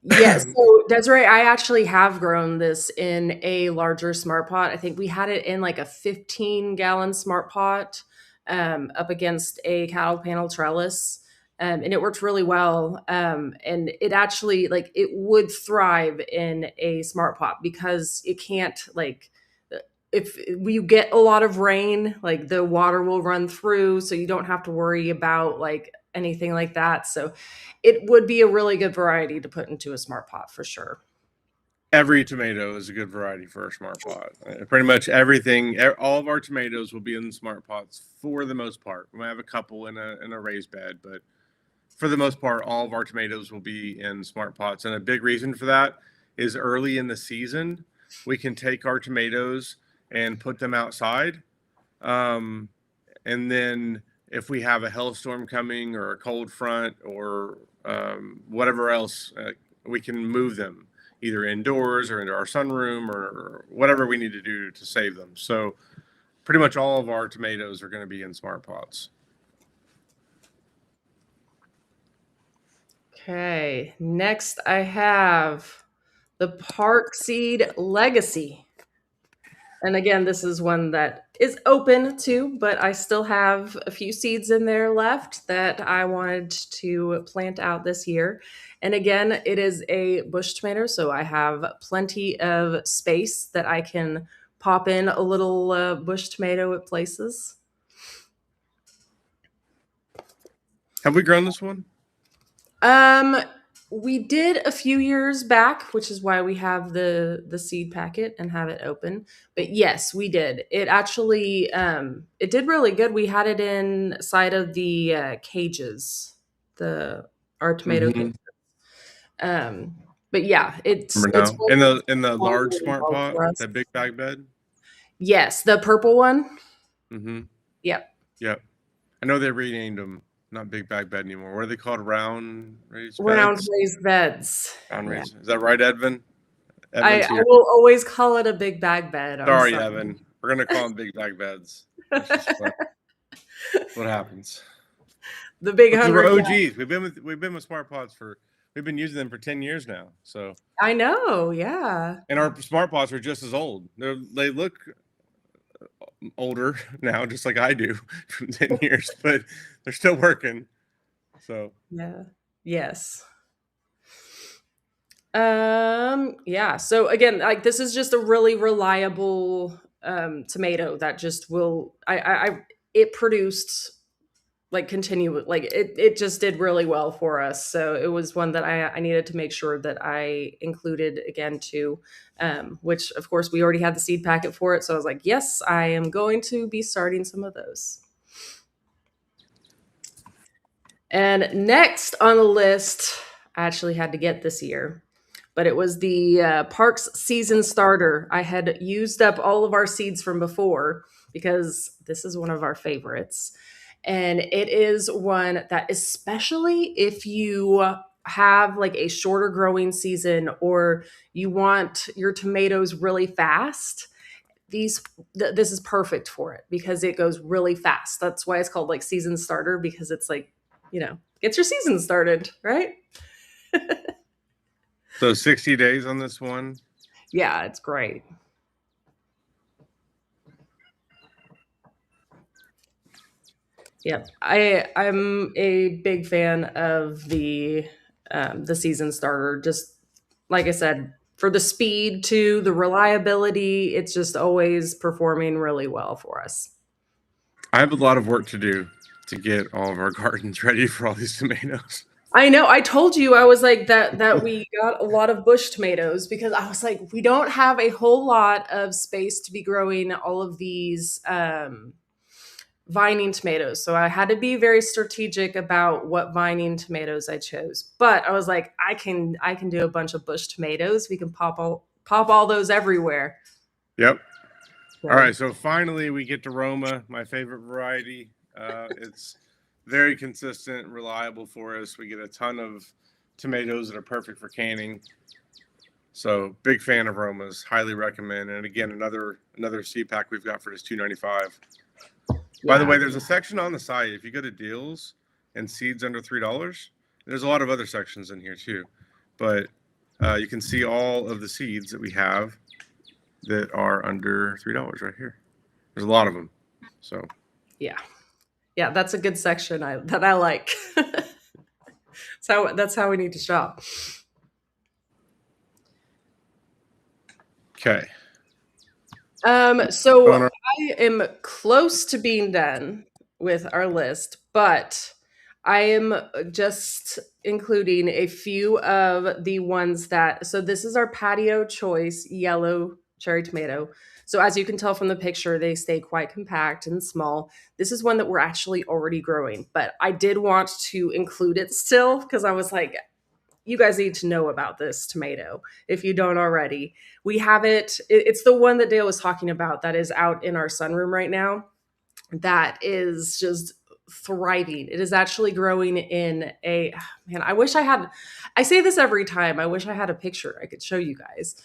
yes. So Desiree, I actually have grown this in a larger smart pot. I think we had it in like a 15-gallon smart pot, up against a cattle panel trellis. And it worked really well. And it actually like it would thrive in a smart pot because it can't like if you get a lot of rain, like the water will run through, so you don't have to worry about like anything like that. So it would be a really good variety to put into a smart pot for sure. Every tomato is a good variety for a smart pot. Pretty much everything, all of our tomatoes will be in smart pots for the most part. We might have a couple in a raised bed, but for the most part, all of our tomatoes will be in smart pots. And a big reason for that is early in the season, we can take our tomatoes and put them outside. Um, and then if we have a hailstorm coming or a cold front or whatever else, we can move them either indoors or into our sunroom or whatever we need to do to save them. So pretty much all of our tomatoes are going to be in smart pots. Okay, next I have the Park Seed Legacy. And again, this is one that is open too, but I still have a few seeds in there left that I wanted to plant out this year. And again, it is a bush tomato, so I have plenty of space that I can pop in a little bush tomato at places. Have we grown this one? Um, we did a few years back, which is why we have the seed packet and have it open. But yes, we did. It actually it did really good. We had it inside of the cages, the our tomato Mm-hmm. cages. Um, but yeah, Remember it's now in the worked large really smart well pot, for us. that big bag bed. Yes, the purple one. Mm-hmm. Yep, Yep. I know they renamed them. Not big bag bed anymore. What are they called? Round raised round beds. raised beds. Round Yeah, raised. Is that right, Edvin? I Edvin's here. will always call it a big bag bed. I'm Sorry, sorry. Evan. We're gonna call them big bag beds. That's just what happens. The big Because we're 100. OGs. We've been with smart pots for we've been using them for 10 years now. So I know, yeah. and our smart pots are just as old. They look older now, just like I do from 10 years, but they're still working. So Yeah. Yes. Yeah. So again, like this is just a really reliable tomato that just will I it produced like continue like it just did really well for us, so it was one that I needed to make sure that I included again too, which of course we already had the seed packet for it, so I was like, yes, I am going to be starting some of those. And next on the list, I actually had to get this year, but it was the Parks season starter. I had used up all of our seeds from before because this is one of our favorites. And it is one that, especially if you have like a shorter growing season or you want your tomatoes really fast, this is perfect for it because it goes really fast. That's why it's called like season starter, because it's like, gets your season started, right? So 60 days on this one. Yeah, it's great. Yep. I'm a big fan of the season starter. Just like I said, for the speed to the reliability, it's just always performing really well for us. I have a lot of work to do to get all of our gardens ready for all these tomatoes. I know. I told you I was like that we got a lot of bush tomatoes because I was like, we don't have a whole lot of space to be growing all of these vining tomatoes. So I had to be very strategic about what vining tomatoes I chose. But I was like, I can do a bunch of bush tomatoes. We can pop all those everywhere. Yep. All So right. So finally, we get to Roma, my favorite variety. It's very consistent, reliable for us. We get a ton of tomatoes that are perfect for canning. So big fan of Romas. Highly recommend. And again, another seed pack we've got for this $2.95. By the yeah. way, there's a section on the site. If you go to deals and seeds under $3, there's a lot of other sections in here too. But you can see all of the seeds that we have that are under $3 right here. There's a lot of them. So Yeah. Yeah, that's a good section that I like. That's how we need to shop. okay, So on our I am close to being done with our list, but I am just including a few of the ones that, so this is our patio choice yellow cherry tomato. So as you can tell from the picture, they stay quite compact and small. This is one that we're actually already growing, but I did want to include it still because I was like, you guys need to know about this tomato if you don't already. We have it's the one that Dale was talking about that is out in our sunroom right now. That is just thriving. It is actually growing in a, man, I say this every time. I wish I had a picture I could show you guys.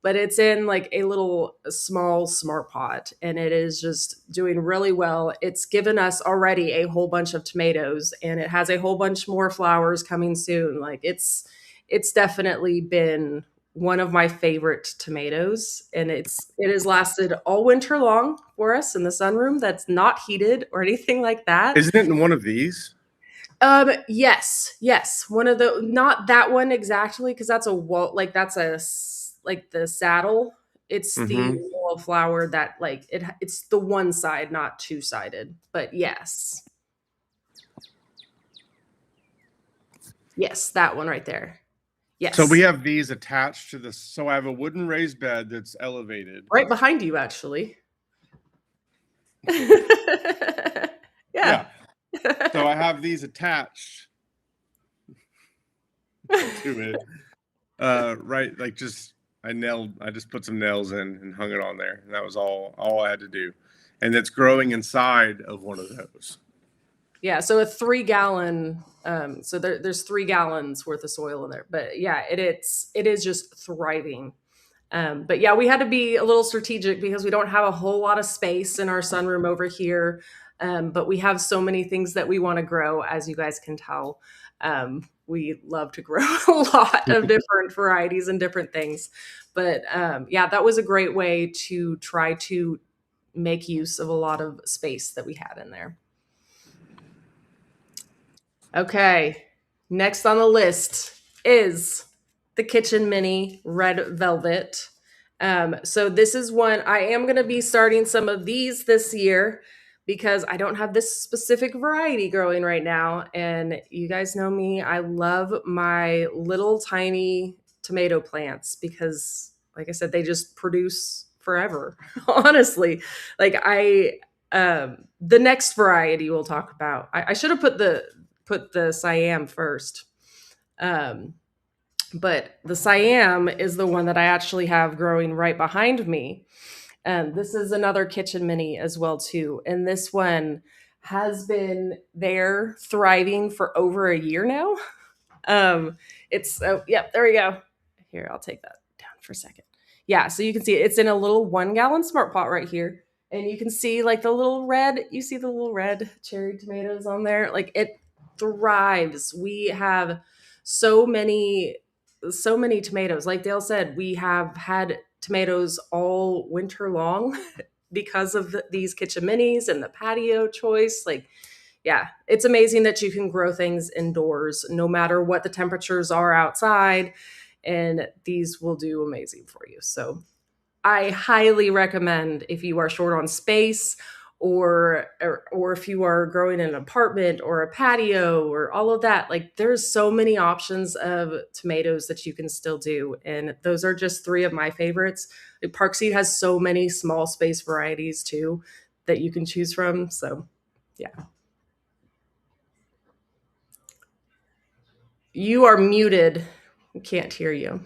But it's in like a little small smart pot and it is just doing really well. It's given us already a whole bunch of tomatoes and it has a whole bunch more flowers coming soon. Like it's definitely been one of my favorite tomatoes, and it has lasted all winter long for us in the sunroom that's not heated or anything like that. isn't it in one of these? Yes, one of the, not that one exactly because that's a wall, like that's like the saddle. It's the Mm-hmm. wallflower that like it's the one side, not two-sided. But yes, that one right there. So we Yes, have these attached to this. So I have a wooden raised bed that's elevated. right behind you actually. Yeah. Yeah. So I have these attached to it. Right, like just I just put some nails in and hung it on there, and that was all I had to do. And it's growing inside of one of those. Yeah, so a 3 gallon, so there's 3 gallons worth of soil in there. But yeah, it is just thriving. But yeah, we had to be a little strategic because we don't have a whole lot of space in our sunroom over here. But we have so many things that we want to grow, as you guys can tell. We love to grow a lot of different varieties and different things. But yeah, that was a great way to try to make use of a lot of space that we had in there. Okay, next on the list is the Kitchen Mini Red Velvet. So this is one I am going to be starting some of these this year because I don't have this specific variety growing right now. And you guys know me, I love my little tiny tomato plants because, like I said, they just produce forever. Honestly, the next variety we'll talk about. I should have put the Siam first. Um, but the Siam is the one that I actually have growing right behind me. And this is another kitchen mini as well too. And this one has been there thriving for over a year now. It's yep, there we go. Here, I'll take that down for a second. Yeah, so you can see it's in a little 1 gallon smart pot right here. And you can see like the little red, you see the little red cherry tomatoes on there. Like it thrives. We have so many so many tomatoes. Like Dale said, we have had tomatoes all winter long because of these kitchen minis and the patio choice. Like, yeah, it's amazing that you can grow things indoors no matter what the temperatures are outside. And these will do amazing for you. So I highly recommend if you are short on space or if you are growing in an apartment or a patio or all of that, like there's so many options of tomatoes that you can still do, and those are just three of my favorites. Like, Parkseed has so many small space varieties too that you can choose from. So yeah, you are muted. I can't hear you.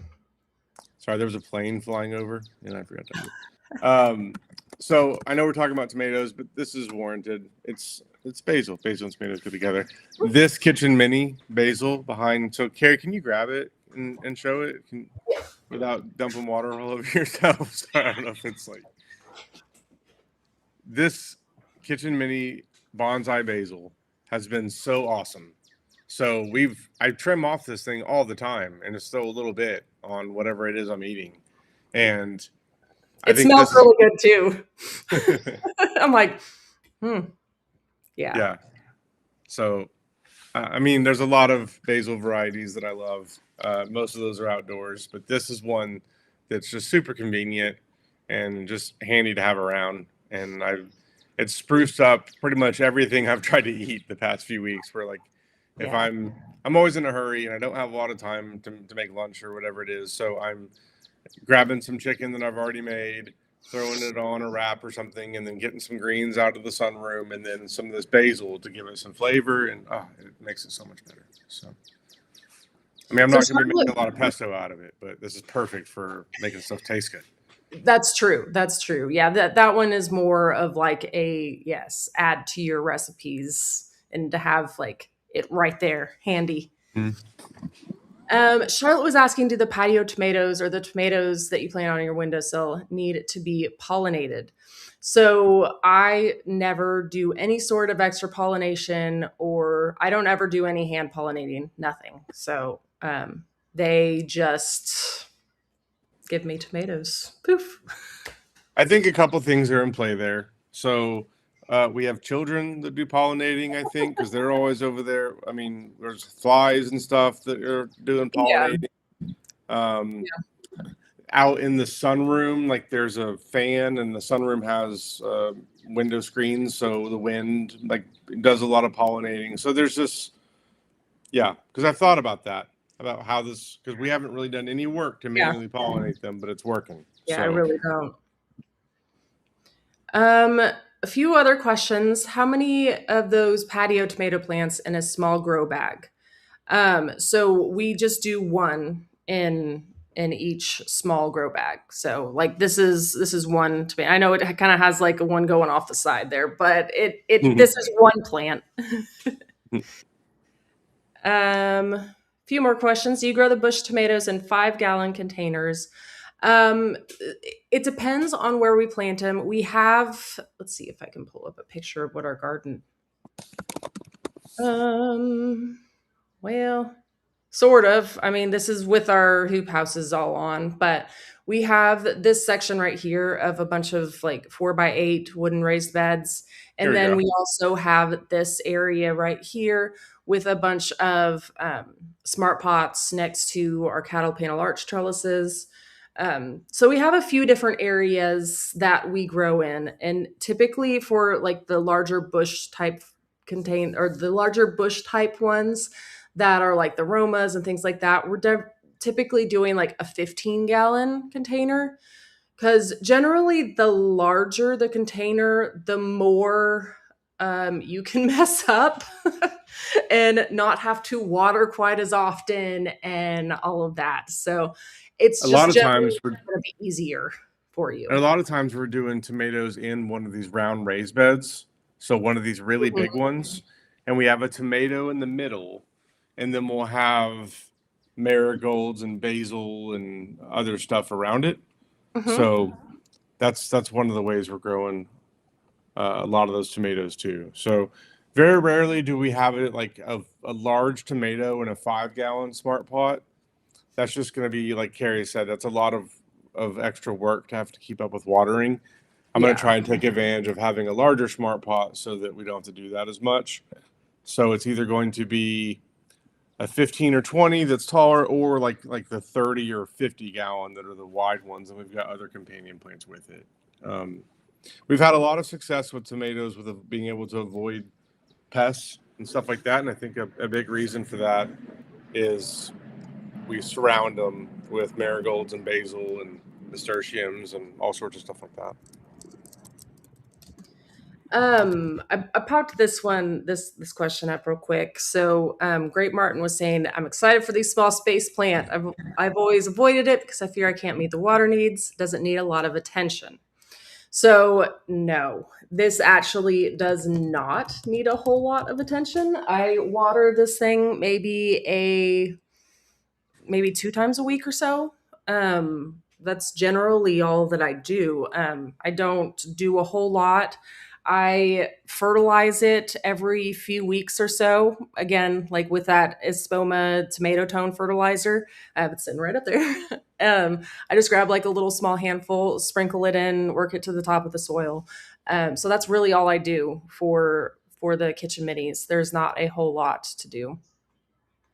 Sorry, there was a plane flying over, and I forgot to mute. So I know we're talking about tomatoes, but this is warranted. It's basil. Basil and tomatoes go together. This kitchen mini basil behind. So Carrie, can you grab it and show it without dumping water all over yourself? Sorry, I don't know if it's like this kitchen mini bonsai basil has been so awesome. So I trim off this thing all the time, and it's still a little bit on whatever it is I'm eating, and I It think smells this is really good too. I'm like, hmm, yeah. yeah. So I mean, there's a lot of basil varieties that I love. Most of those are outdoors, but this is one that's just super convenient and just handy to have around. And it's spruced up pretty much everything I've tried to eat the past few weeks. Where like, if Yeah. I'm always in a hurry and I don't have a lot of time to make lunch or whatever it is, so I'm grabbing some chicken that I've already made, throwing it on a wrap or something, and then getting some greens out of the sunroom, and then some of this basil to give it some flavor, and it makes it so much better. So, I mean, I'm So not going to be Charlotte, making a lot of pesto out of it, but this is perfect for making stuff taste good. that's true. That's true. Yeah, that one is more of like a yes, add to your recipes and to have like it right there handy. Mm. Charlotte was asking, do the patio tomatoes or the tomatoes that you plant on your windowsill need to be pollinated? So I never do any sort of extra pollination, or I don't ever do any hand pollinating, nothing. So they just give me tomatoes. Poof. I think a couple things are in play there. So we have children that do pollinating, I think, because they're always over there. I mean, there's flies and stuff that are doing Yeah. pollinating. Um, Out in the sunroom, like there's a fan, and the sunroom has window screens, so the wind like does a lot of pollinating. So there's this, yeah, because I've thought about that, about how this, because we haven't really done any work to Yeah. manually pollinate them, but it's working. Yeah, I So really don't. A few other questions. How many of those patio tomato plants in a small grow bag? So we just do one in each small grow bag. So like this is one tomato. I know it kind of has like a one going off the side there, but it this is one plant. A few more questions. You grow the bush tomatoes in 5 gallon containers. Um, it depends on where we plant them. We have, let's see if I can pull up a picture of what our garden. Um, well, sort of. I mean, this is with our hoop houses all on, but we have this section right here of a bunch of like 4x8 wooden raised beds. here And we then go. we also have this area right here with a bunch of smart pots next to our cattle panel arch trellises. So we have a few different areas that we grow in, and typically for like the larger bush type contain or the larger bush type ones that are like the Romas and things like that, we're typically doing like a 15-gallon container, because generally the larger the container, the more you can mess up and not have to water quite as often and all of that. So it's A lot just of generally times we're going to be easier for and a you. lot of times we're doing tomatoes in one of these round raised beds. So one of these really big Mhm. ones, and we have a tomato in the middle, and then we'll have marigolds and basil and other stuff around it. Mhm. So that's one of the ways we're growing a lot of those tomatoes too. So very rarely do we have it like a large tomato in a 5 gallon smart pot. That's just going to be like Carrie said. That's a lot of extra work to have to keep up with watering. I'm going to Yeah. try and take advantage of having a larger smart pot so that we don't have to do that as much. So it's either going to be a 15 or 20 that's taller, or like the 30 or 50 gallon that are the wide ones, and we've got other companion plants with it. Um, we've had a lot of success with tomatoes with being able to avoid pests and stuff like that, and I think a big reason for that is we surround them with marigolds and basil and nasturtiums and all sorts of stuff like that. I popped this question up real quick. So, Great Martin was saying, "I'm excited for these small space plant. I've always avoided it because I fear I can't meet the water needs. Doesn't need a lot of attention." So, no, this actually does not need a whole lot of attention. I water this thing maybe 2 times a week or so. That's generally all that I do. I don't do a whole lot. I fertilize it every few weeks or so. Again, like with that Espoma tomato tone fertilizer, I have it sitting right up there. I just grab like a little small handful, sprinkle it in, work it to the top of the soil. So that's really all I do for the kitchen minis. There's not a whole lot to do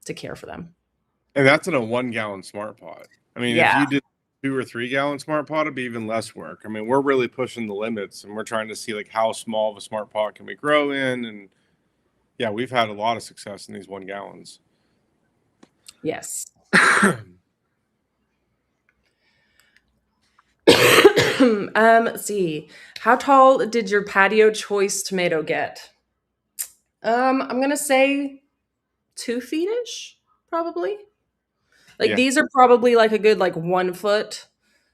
to care for them. And that's in a 1 gallon smart pot. I mean, if Yeah. you did 2 or 3 gallon smart pot, it'd be even less work. I mean, we're really pushing the limits, and we're trying to see like how small of a smart pot can we grow in. And yeah, we've had a lot of success in these 1 gallons. Yes. Let's see. How tall did your patio choice tomato get? I'm gonna say 2 feet ish, probably. Like Yeah, these are probably like a good like 1 foot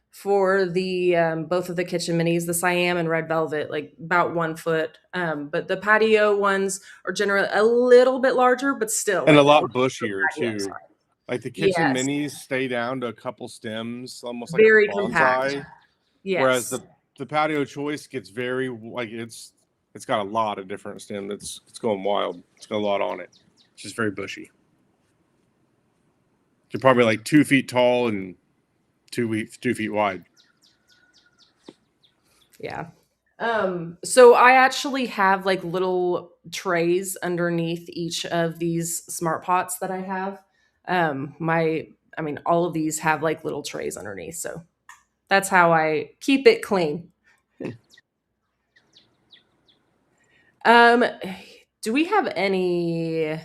for the both of the kitchen minis, the Siam and Red Velvet, like about 1 foot. But the patio ones are generally a little bit larger, but still and a like lot for bushier patio too. size. Like the kitchen Yes, minis stay down to a couple stems, almost like very a compact. bonsai. Whereas Yes. the patio choice gets very like it's got a lot of different stem. It's going wild. It's got a lot on it. It's just very bushy. You're probably like 2 feet tall and 2 feet wide. Yeah. So I actually have like little trays underneath each of these smart pots that I have. I mean, all of these have like little trays underneath. So that's how I keep it clean. Um, do we have any?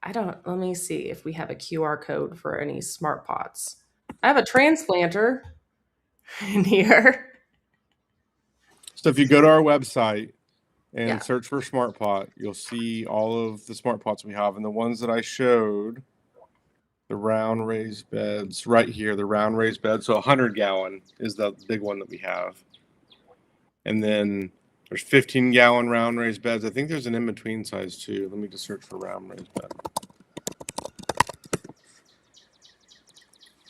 I don't, let me see if we have a QR code for any smart pots. I have a transplanter in here. So if you go to our website and Yeah. search for Smart Pot, you'll see all of the Smart Pots we have, and the ones that I showed, the round raised beds right here, the round raised bed. So 100 gallon is the big one that we have, and then there's 15 gallon round raised beds. I think there's an in between size too. Let me just search for round raised bed.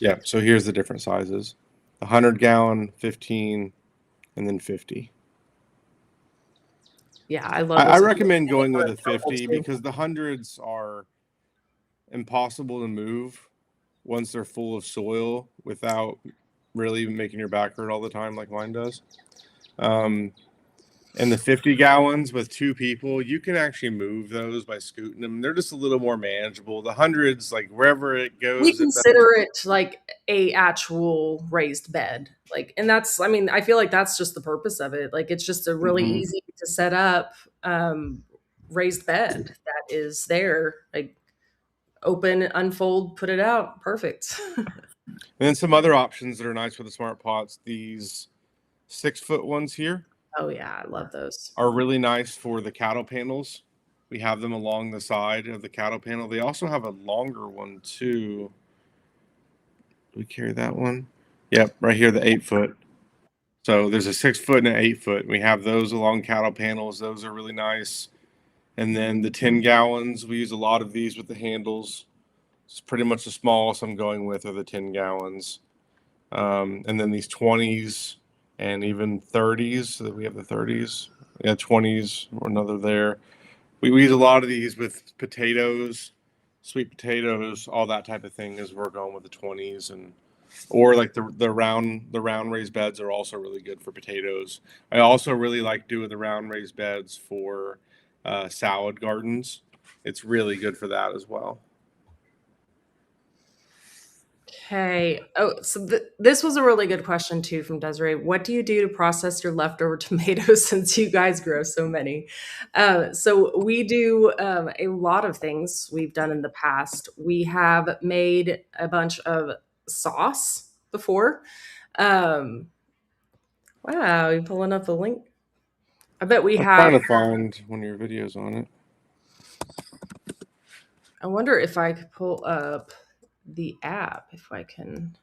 Yeah, so here's the different sizes: 100 gallon, 15, and then 50. Yeah. I love I this. recommend going with a 50 because the hundreds are impossible to move once they're full of soil without really making your back hurt all the time like mine does. Um, And the 50 gallons with two people, you can actually move those by scooting them. They're just a little more manageable. The hundreds, like wherever it We goes, it better. consider it like a actual raised bed. Like, and that's, I mean, I feel like that's just the purpose of it. Like, it's just a really Mhm. easy to set up um, raised bed that is there. Like, open, unfold, put it out. Perfect. And then some other options that are nice for the smart pots. These 6 foot ones here Oh, yeah. I love those. are really nice for the cattle panels. We have them along the side of the cattle panel. They also have a longer one too. Do we carry that one? Yep, right here, the 8 foot. So there's a 6 foot and an 8 foot. We have those along cattle panels. Those are really nice. And then the 10 gallons, we use a lot of these with the handles. It's pretty much the smallest I'm going with are the 10 gallons. And then these 20s and even 30s. So that we have the 30s. Yeah, 20s, or another there. We use a lot of these with potatoes, sweet potatoes, all that type of thing as we're going with the 20s. And or like the round raised beds are also really good for potatoes. I also really like doing the round raised beds for salad gardens. It's really good for that as well. Okay. Oh, so this was a really good question too from Desiree. What do you do to process your leftover tomatoes since you guys grow so many? So we do a lot of things we've done in the past. We have made a bunch of sauce before. Um, wow, you pulling up the link? I bet we I'm have. trying to find one of your videos on it. I wonder if I could pull up the app if I can.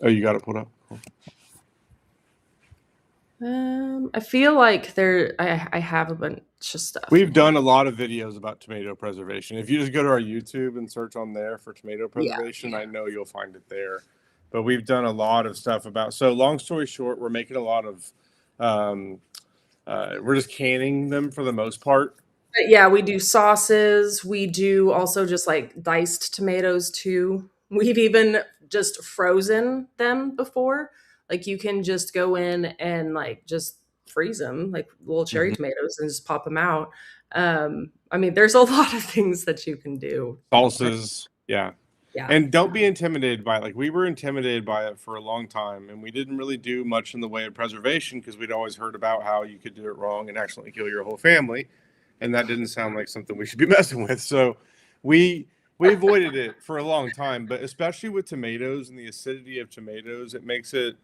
Oh, you got it pulled up. I feel like I have a bunch of stuff in We've here. done a lot of videos about tomato preservation. If you just go to our YouTube and search on there for tomato Yeah. preservation, I know you'll find it there. But we've done a lot of stuff about. So, long story short, we're making a lot of. Um, we're just canning them for the most part. But yeah, we do sauces. We do also just like diced tomatoes too. We've even just frozen them before. Like you can just go in and like just freeze them, like little cherry Mhm. tomatoes, and just pop them out. I mean, there's a lot of things that you can do. Salsas, yeah. Yeah. And don't be intimidated by it. Like we were intimidated by it for a long time, and we didn't really do much in the way of preservation because we'd always heard about how you could do it wrong and accidentally kill your whole family, and that didn't sound like something we should be messing with. So we we avoided it for a long time. But especially with tomatoes and the acidity of tomatoes, it makes it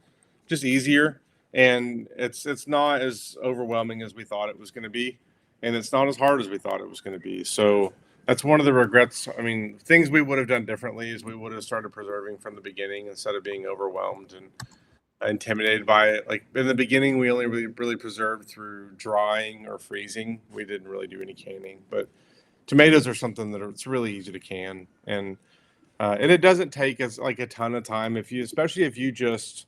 just easier, and it's not as overwhelming as we thought it was going to be, and it's not as hard as we thought it was going to be. So that's one of the regrets. I mean, things we would have done differently is we would have started preserving from the beginning instead of being overwhelmed and intimidated by it. Like in the beginning, we only really preserved through drying or freezing. We didn't really do any canning, but tomatoes are something that it's really easy to can, and it doesn't take as like a ton of time if you, especially if you just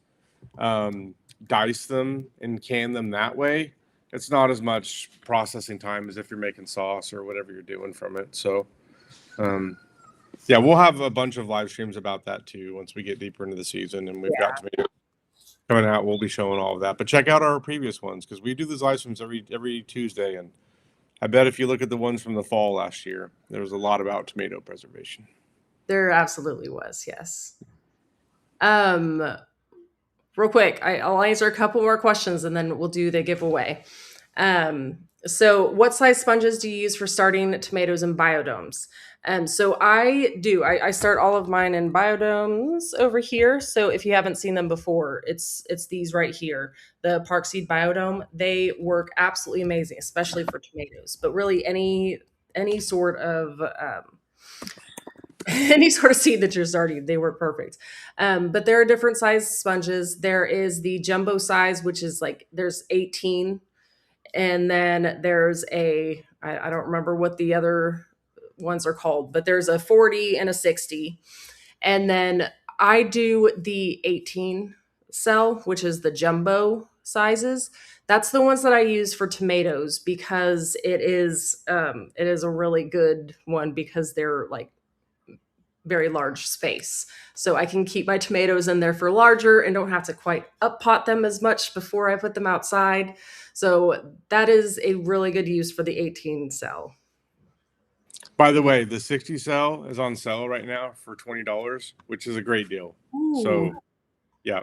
um, dice them and can them that way. It's not as much processing time as if you're making sauce or whatever you're doing from it. So, um, yeah, we'll have a bunch of live streams about that too once we get deeper into the season and we've got tomatoes coming out. We'll be showing all of that. But check out our previous ones because we do these live streams every Tuesday, and I bet if you look at the ones from the fall last year, there was a lot about tomato preservation. There absolutely was, yes. Um, Real quick, I'll answer a couple more questions and then we'll do the giveaway. So, what size sponges do you use for starting tomatoes in biodomes? So I start all of mine in biodomes over here. So if you haven't seen them before, it's these right here, the Park Seed Biodome. They work absolutely amazing, especially for tomatoes. But really, any sort of any sort of seed that you're starting, they work perfect. But there are different size sponges. There is the jumbo size, which is like there's 18, and then there's I don't remember what the other ones are called, but there's a 40 and a 60. And then I do the 18 cell, which is the jumbo sizes. That's the ones that I use for tomatoes because it is a really good one because they're like very large space. So I can keep my tomatoes in there for larger and don't have to quite up pot them as much before I put them outside. So that is a really good use for the 18 cell. By the way, the 60 cell is on sale right now for $20, which is a great deal. Ooh, So yeah,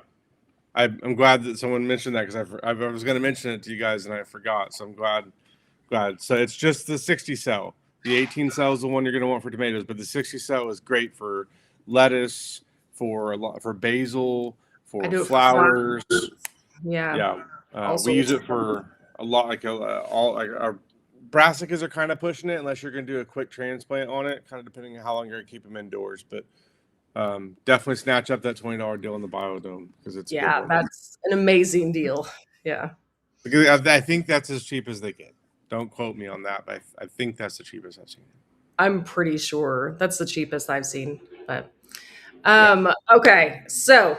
I'm glad that someone mentioned that because I was going to mention it to you guys and I forgot. So I'm glad. So it's just the 60 cell. The 18 cell is the one you're going to want for tomatoes, but the 60 cell is great for lettuce, for basil, I for do it for flowers. flowers. Yeah, Yeah, all we use sorts. it for a lot. Like all like our brassicas are kind of pushing it, unless you're going to do a quick transplant on it, kind of depending on how long you're going to keep them indoors. But definitely snatch up that $20 deal in the Biodome because it's a good Yeah, one. that's an amazing deal. Yeah, Because I think that's as cheap as they get. Don't quote me on that, but I think that's the cheapest I've seen. I'm pretty sure that's the cheapest I've seen. But Yeah. okay, so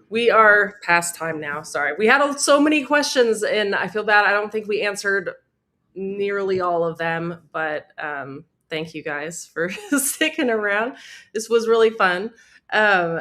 we are past time now. Sorry, we had so many questions, and I feel bad. I don't think we answered nearly all of them, but thank you guys for sticking around. This was really fun.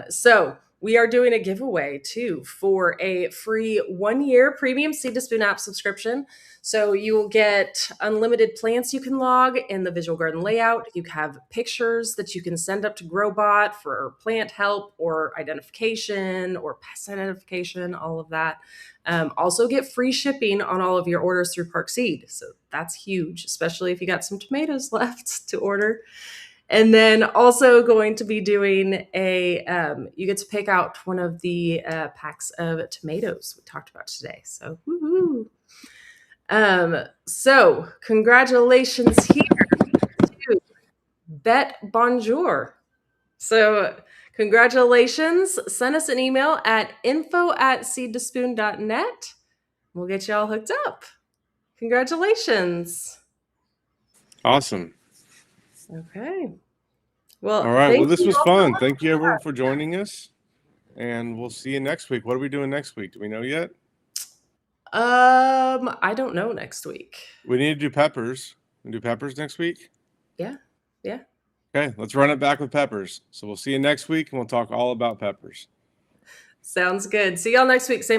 So we are doing a giveaway too for a free 1 year premium Seed to Spoon app subscription. So you will get unlimited plants you can log in the visual garden layout. You have pictures that you can send up to Growbot for plant help or identification or pest identification, all of that. Also get free shipping on all of your orders through Park Seed. So that's huge, especially if you got some tomatoes left to order. And then also going to be doing you get to pick out one of the packs of tomatoes we talked about today. So, woohoo. So congratulations here to Bet Bonjour. So congratulations. Send us an email at info@seedtospoon.net. We'll get you all hooked up. Congratulations. Awesome. Okay. All Well, right. Well, thank this you was all so fun. much. Thank you everyone for joining us, and we'll see you next week. What are we doing next week? Do we know yet? I don't know next week. We need to do peppers. We do peppers next week. Yeah. Yeah. Okay, let's run it back with peppers. So we'll see you next week, and we'll talk all about peppers. Sounds good. See y'all next week. Same